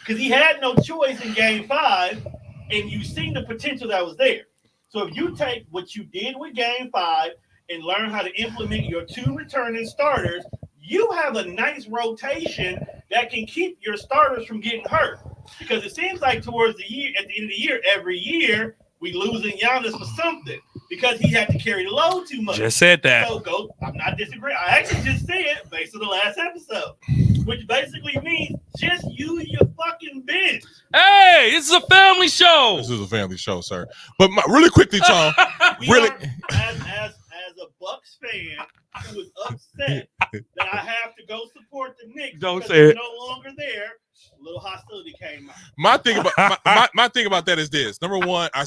Because he had no choice in Game 5, and you seen the potential that was there. So if you take what you did with Game 5 and learn how to implement your 2 returning starters, you have a nice rotation that can keep your starters from getting hurt. Because it seems like towards the year, at the end of the year, every year, we losing Giannis for something because he had to carry the load too much. Just said that. So I'm not disagreeing. I actually just said based on the last episode, which basically means just use your fucking bench. Hey, this is a family show. This is a family show, sir. But really quickly, Tom. Really, as a Bucks fan who is upset that I have to go support the Knicks Don't because say they're it. no longer there, a little hostility came out. my thing about that is this. Number one, I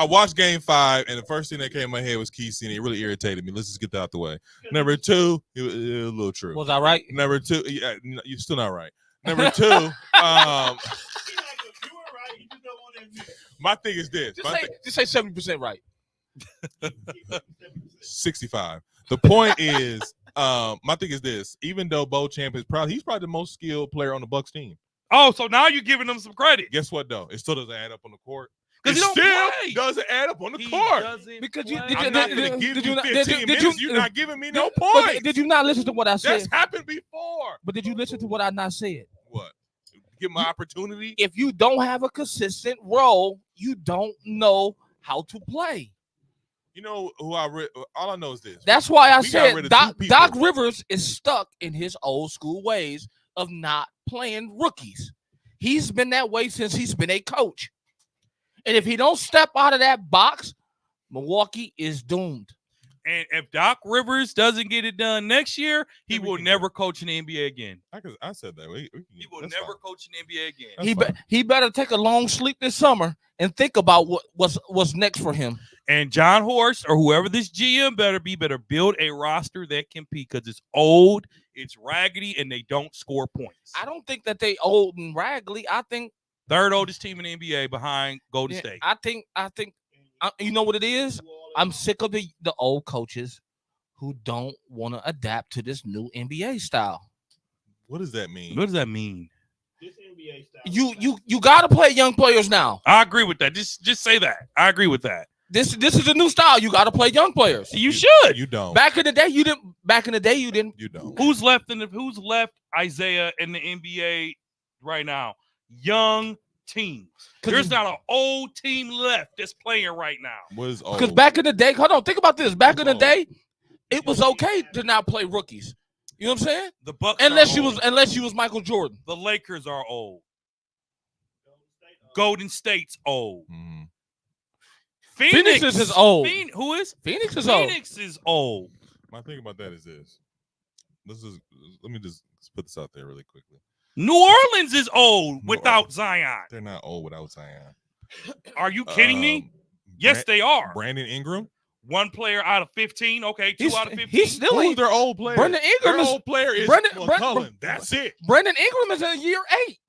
watched Game 5, and the first thing that came in my head was Keith, and it really irritated me. Let's just get that out the way. Number two, it was a little true. Was I right? Number two, yeah, you're still not right. Number two, my thing is this. Just say 70% right. 65. The point is, my thing is this. Even though Beauchamp is he's probably the most skilled player on the Bucks team. Oh, so now you're giving them some credit. Guess what, though? It still doesn't add up on the court. Because It he don't still play. doesn't add up on the He court. doesn't Because play. I'm not going to give you 15 minutes. You're not giving me no points. Did you not listen to what I said? That's happened before. But did you listen to what I not said? What? Give my opportunity? If you don't have a consistent role, you don't know how to play. You know who all I know is this. That's why I We got rid said of Doc 2 people. Doc Rivers is stuck in his old school ways of not playing rookies. He's been that way since he's been a coach. And if he don't step out of that box, Milwaukee is doomed. And if Doc Rivers doesn't get it done next year, he will never coach in the NBA again. I said that. He will never coach in the NBA again. He better take a long sleep this summer and think about what's next for him. And John Horst or whoever this GM better build a roster that can compete because it's old, it's raggedy, and they don't score points. I don't think that they old and raggedy. I think third oldest team in the NBA behind Golden State. I think you know what it is? I'm sick of the old coaches who don't want to adapt to this new NBA style. What does that mean? What does that mean? This NBA style. You got to play young players now. I agree with that. Just say that. I agree with that. This is a new style. You got to play young players. You should. You don't. Back in the day, you didn't. You don't. Who's left Isaiah in the NBA right now? Young teams. There's not an old team left that's playing right now. What is old? Because back in the day, hold on, think about this. Back in the day, it was okay to not play rookies. You know what I'm saying? The Bucks unless are you was Michael Jordan. The Lakers are old. Golden State's old. Mm-hmm. Phoenix is old. Who is? Phoenix is old. Phoenix is old. My thing about that is this. Let me just put this out there really quickly. New Orleans is old without Zion. They're not old without Zion. Are you kidding me? Yes, they are. Brandon Ingram. 1 player out of 15. Okay, 2 out of 15. He's still Who's their old player? Brandon Ingram their is old player is McCollum. That's it. Brandon Ingram is in year 8.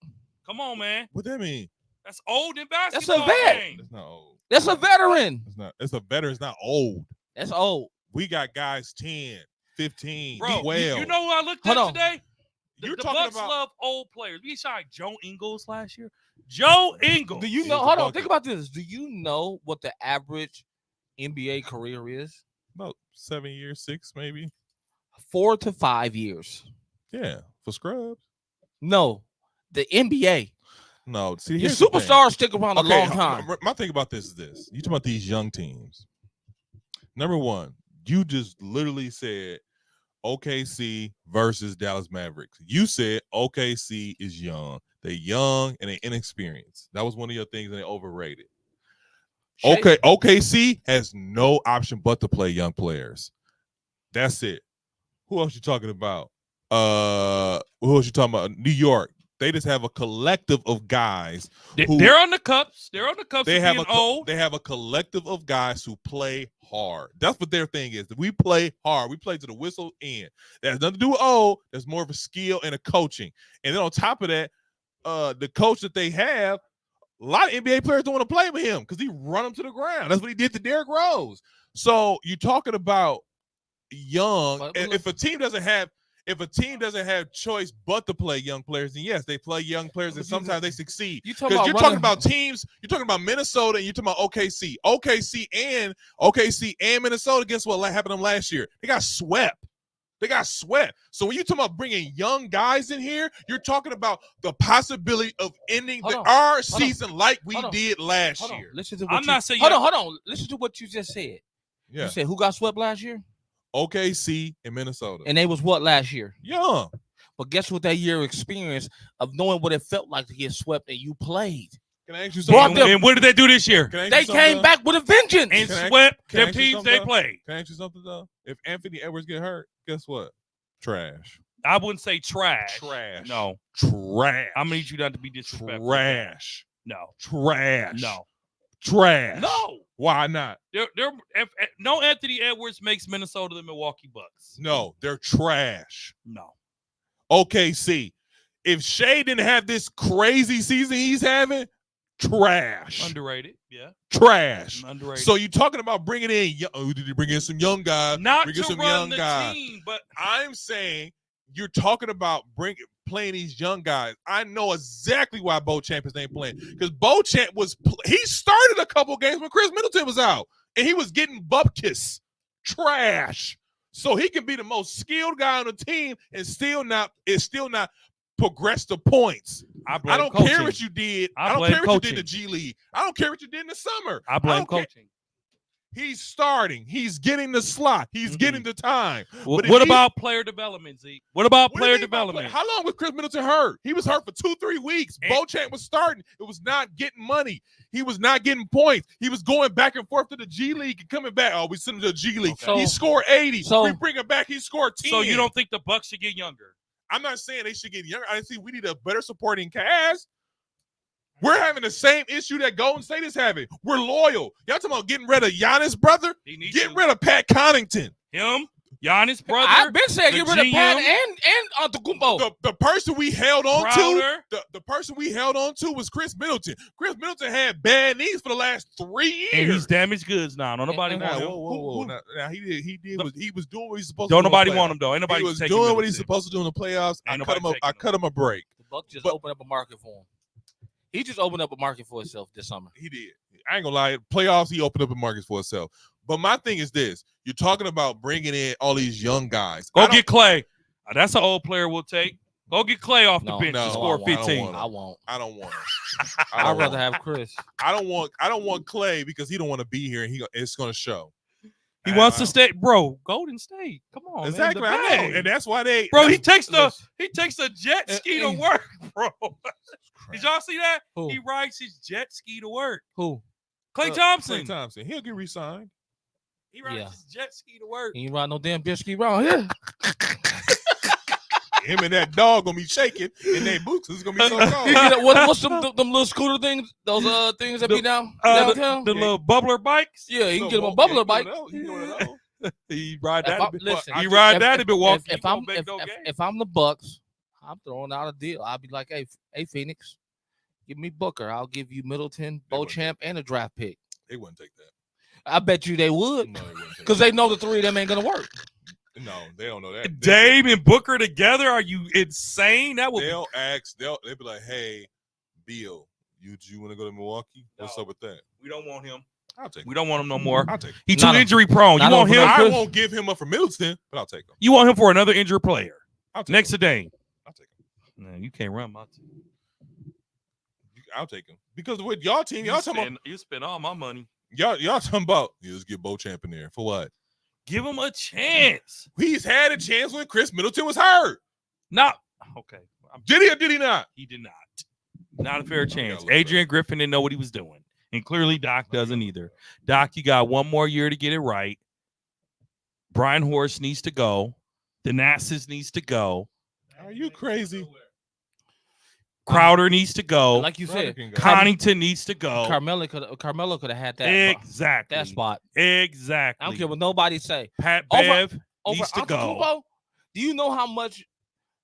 Come on, man. What that mean? That's old in basketball. That's a vet. Game. That's not old. That's a veteran. It's not. It's a veteran. It's not old. That's old. We got guys 10, 15, Bro, 12. you know what I looked Hold at on. today? You're the talking Bucks about love old players. We signed Joe Ingles last year. Joe Ingles. Do you know? Hold on. Think about this. Do you know what the average NBA career is? about 7 years, 6 maybe. 4 to 5 years. Yeah, for scrubs. No, the NBA. No, see, Your here's the thing. superstars stick around a long time. My thing about this is this: you talking about these young teams. Number one, you just literally said OKC versus Dallas Mavericks. You said OKC is young. They're young and they're inexperienced. That was one of your things, and they overrated. Okay, OKC has no option but to play young players. That's it. Who else you talking about? Who else you talking about? New York. They just have a collective of guys. They're on the cups. They're on the cups. They have a collective of guys who play hard. That's what their thing is. We play hard. We play to the whistle end. That has nothing to do with There's more of a skill and a coaching. And then on top of that, the coach that they have, a lot of NBA players don't want to play with him because he run them to the ground. That's what he did to Derrick Rose. So you're talking about young. If a team doesn't have choice but to play young players, then yes, they play young players, and sometimes they succeed. Because you're talking about teams. You're talking about Minnesota, and you're talking about OKC. OKC and Minnesota. Guess what happened to them last year? They got swept. So when you're talking about bringing young guys in here, you're talking about the possibility of ending our season like we did last year. Listen to what hold on. Listen to what you just said. Yeah. You said who got swept last year? OKC and Minnesota. And they was what last year? Young. But guess what? That year experience of knowing what it felt like to get swept, and you played. Can I ask you something? And what did they do this year? They came back with a vengeance and swept their teams they played. Can I ask you something though? If Anthony Edwards get hurt, guess what? Trash. I wouldn't say trash. Trash. No. Trash. I'm gonna need you not to be disrespectful. Trash. No. Trash. No. Trash. No. Why not? No Anthony Edwards makes Minnesota the Milwaukee Bucks. No, they're trash. No. OKC. If Shea didn't have this crazy season he's having, trash. Underrated. Yeah. Trash. Underrated. So you talking about bringing in? Did you bring in some young guys? Not bring to in some run young the guys. team, but I'm saying you're talking about playing these young guys. I know exactly why Bo Champions ain't playing, because Bo Champ he started a couple games when Chris Middleton was out, and he was getting bupkis. Trash. So he can be the most skilled guy on the team and still not progress the points. I don't care what you did. I don't care what you did in the G League. I don't care what you did in the summer. I blame coaching. He's starting. He's getting the slot. He's getting the time. What about player development, Zeke? What about player development? How long was Chris Middleton hurt? He was hurt for 2-3 weeks. Beauchamp was starting. It was not getting money. He was not getting points. He was going back and forth to the G League and coming back. Oh, we sent him to the G League. Okay. He scored 80. We bring him back. He scored 10. So you don't think the Bucks should get younger? I'm not saying they should get younger. I see we need a better supporting cast. We're having the same issue that Golden State is having. We're loyal. Y'all talking about getting rid of Giannis' brother? Get rid of Pat Connaughton. Him? Giannis' brother? I've been saying get rid of Pat and Antetokounmpo. The person we held on to, the person we held on to was Chris Middleton. Chris Middleton had bad knees for the last 3 years. And he's damaged goods now. No nobody want him. Whoa. Now he was doing what he's supposed to do. Don't nobody want him though. Ain't nobody he was doing what he's supposed to do in the playoffs. I cut him a break. The Bucks just opened up a market for him. He just opened up a market for himself this summer. He did. I ain't gonna lie. Playoffs, he opened up a market for himself. But my thing is this: you're talking about bringing in all these young guys. Go get Clay. That's an old player we'll take. Go get Clay off the bench to score 15. I won't. I don't want him. I'd rather have Chris. I don't want Clay because he don't want to be here, and it's gonna show. He wants to stay, bro. Golden State, come on, exactly. Man, I know, and that's why they. Bro, he takes a jet ski to work, bro. Did y'all see that? Who? He rides his jet ski to work. Who? Klay Thompson. Klay Thompson. He'll get re-signed. He rides his jet ski to work. He ain't ride no damn jet ski around here. Him and that dog gonna be shaking in their boots. It's gonna be so cold. What's them little scooter things? Those things that be downtown? The little bubbler bikes. Yeah, he can get him a bubbler bike. He ride that. Listen, he ride that in Milwaukee. If I'm the Bucks, I'm throwing out a deal. I'll be like, hey, Phoenix, give me Booker. I'll give you Middleton, Beauchamp, and a draft pick. They wouldn't take that. I bet you they would, because they know the three of them ain't gonna work. No, they don't know that. Dame and Booker together? Are you insane? That would. They'll be like, hey, Bill, you want to go to Milwaukee? What's up with that? We don't want him. I'll take him. We don't want him no more. I'll take him. He's too injury prone. You want him? I won't give him up for Middleton, but I'll take him. You want him for another injured player next to Dame? I'll take him. Man, you can't run my team. I'll take him because with y'all team, y'all talking about you spend all my money. y'all talking about let's get Beauchamp in there for what? Give him a chance. He's had a chance when Chris Middleton was hurt. No, okay. Did he or did he not? He did not. Not a fair chance. look Adrian Griffin didn't know what he was doing, and clearly Doc doesn't either. Doc, you got one more year to get it right. Brian Horst needs to go. Thanasis needs to go. Are you crazy? Crowder needs to go. Like you said, Connington needs to go. Carmelo could have had that Exactly. that spot. Exactly. I don't care what nobody say. Pat Bev over needs to go. Antetokounmpo, do you know how much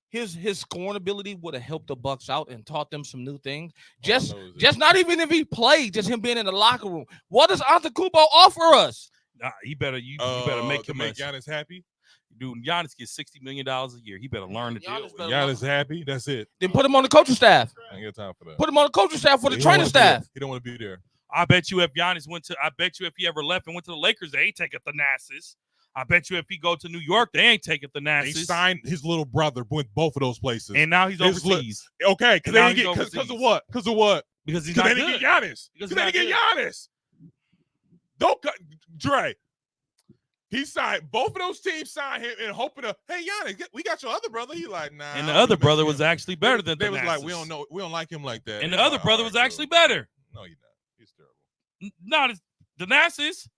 his scoring ability would have helped the Bucks out and taught them some new things? Just not even if he played, just him being in the locker room. What does Antetokounmpo offer us? Nah, you better make him make Giannis happy. Dude, Giannis gets $60 million a year. He better learn to deal with it. Giannis happy. That's it. Then put him on the coaching staff. I ain't got time for that. Put him on the coaching staff for the training staff. He don't want to be there. I bet you if Giannis if he ever left and went to the Lakers, they ain't taking Thanasis. I bet you if he go to New York, they ain't taking Thanasis. He signed his little brother with both of those places, and now he's overseas. Okay, because they didn't get because of what? Because of what? Because he's not not they good. didn't get Giannis. Because they didn't get Giannis. Don't cut Dre. He signed both of those teams signed him and hoping to, hey Giannis, we got your other brother. He like, nah. And the other brother was actually better than they Thanasis. was like, we don't like him like that. And the other brother was actually better. No, he's not. He's terrible. Not Thanasis.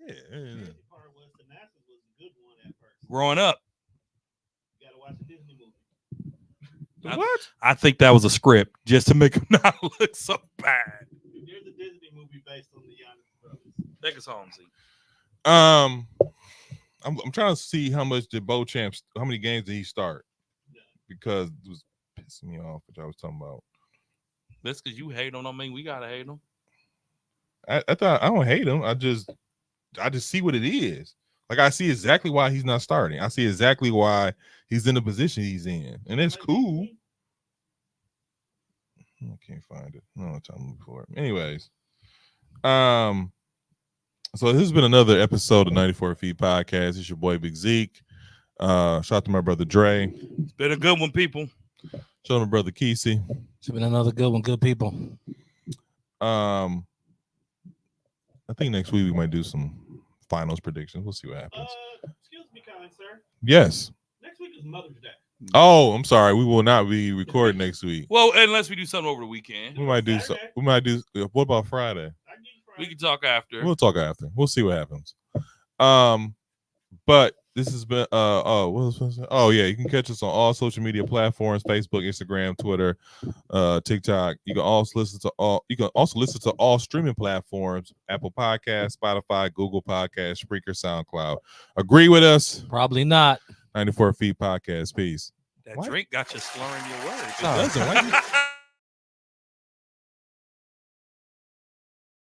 Yeah. Growing up. You gotta watch the Disney movie. What? I think that was a script just to make him not look so bad. There's a Disney movie based on the Giannis brothers. Take us home, Z. I'm trying to see how much did Beauchamp, how many games did he start? Because it was pissing me off, which I was talking about. That's because you hate him. I mean, we gotta hate him. I thought I don't hate him. I just see what it is. Like I see exactly why he's not starting. I see exactly why he's in the position he's in, and it's cool. I can't find it. No time to move forward. Anyways, so this has been another episode of 94 Feet Podcast. It's your boy Big Zeke. Shout out to my brother Dre. It's been a good one, people. Shout out to my brother Kesey. It's been another good one, good people. I think next week we might do some finals predictions. We'll see what happens. Excuse me, kind sir. Yes. Next week is Mother's Day. Oh, I'm sorry. We will not be recording next week. Well, unless we do something over the weekend. We might do so. We might do. What about Friday? We can talk after. We'll talk after. We'll see what happens. But this has been yeah, you can catch us on all social media platforms: Facebook, Instagram, Twitter, TikTok. You can also listen to all streaming platforms: Apple Podcasts, Spotify, Google Podcasts, Spreaker, SoundCloud. Agree with us? Probably not. 94 Feet Podcast. Peace. That drink got you slurring your words. It doesn't.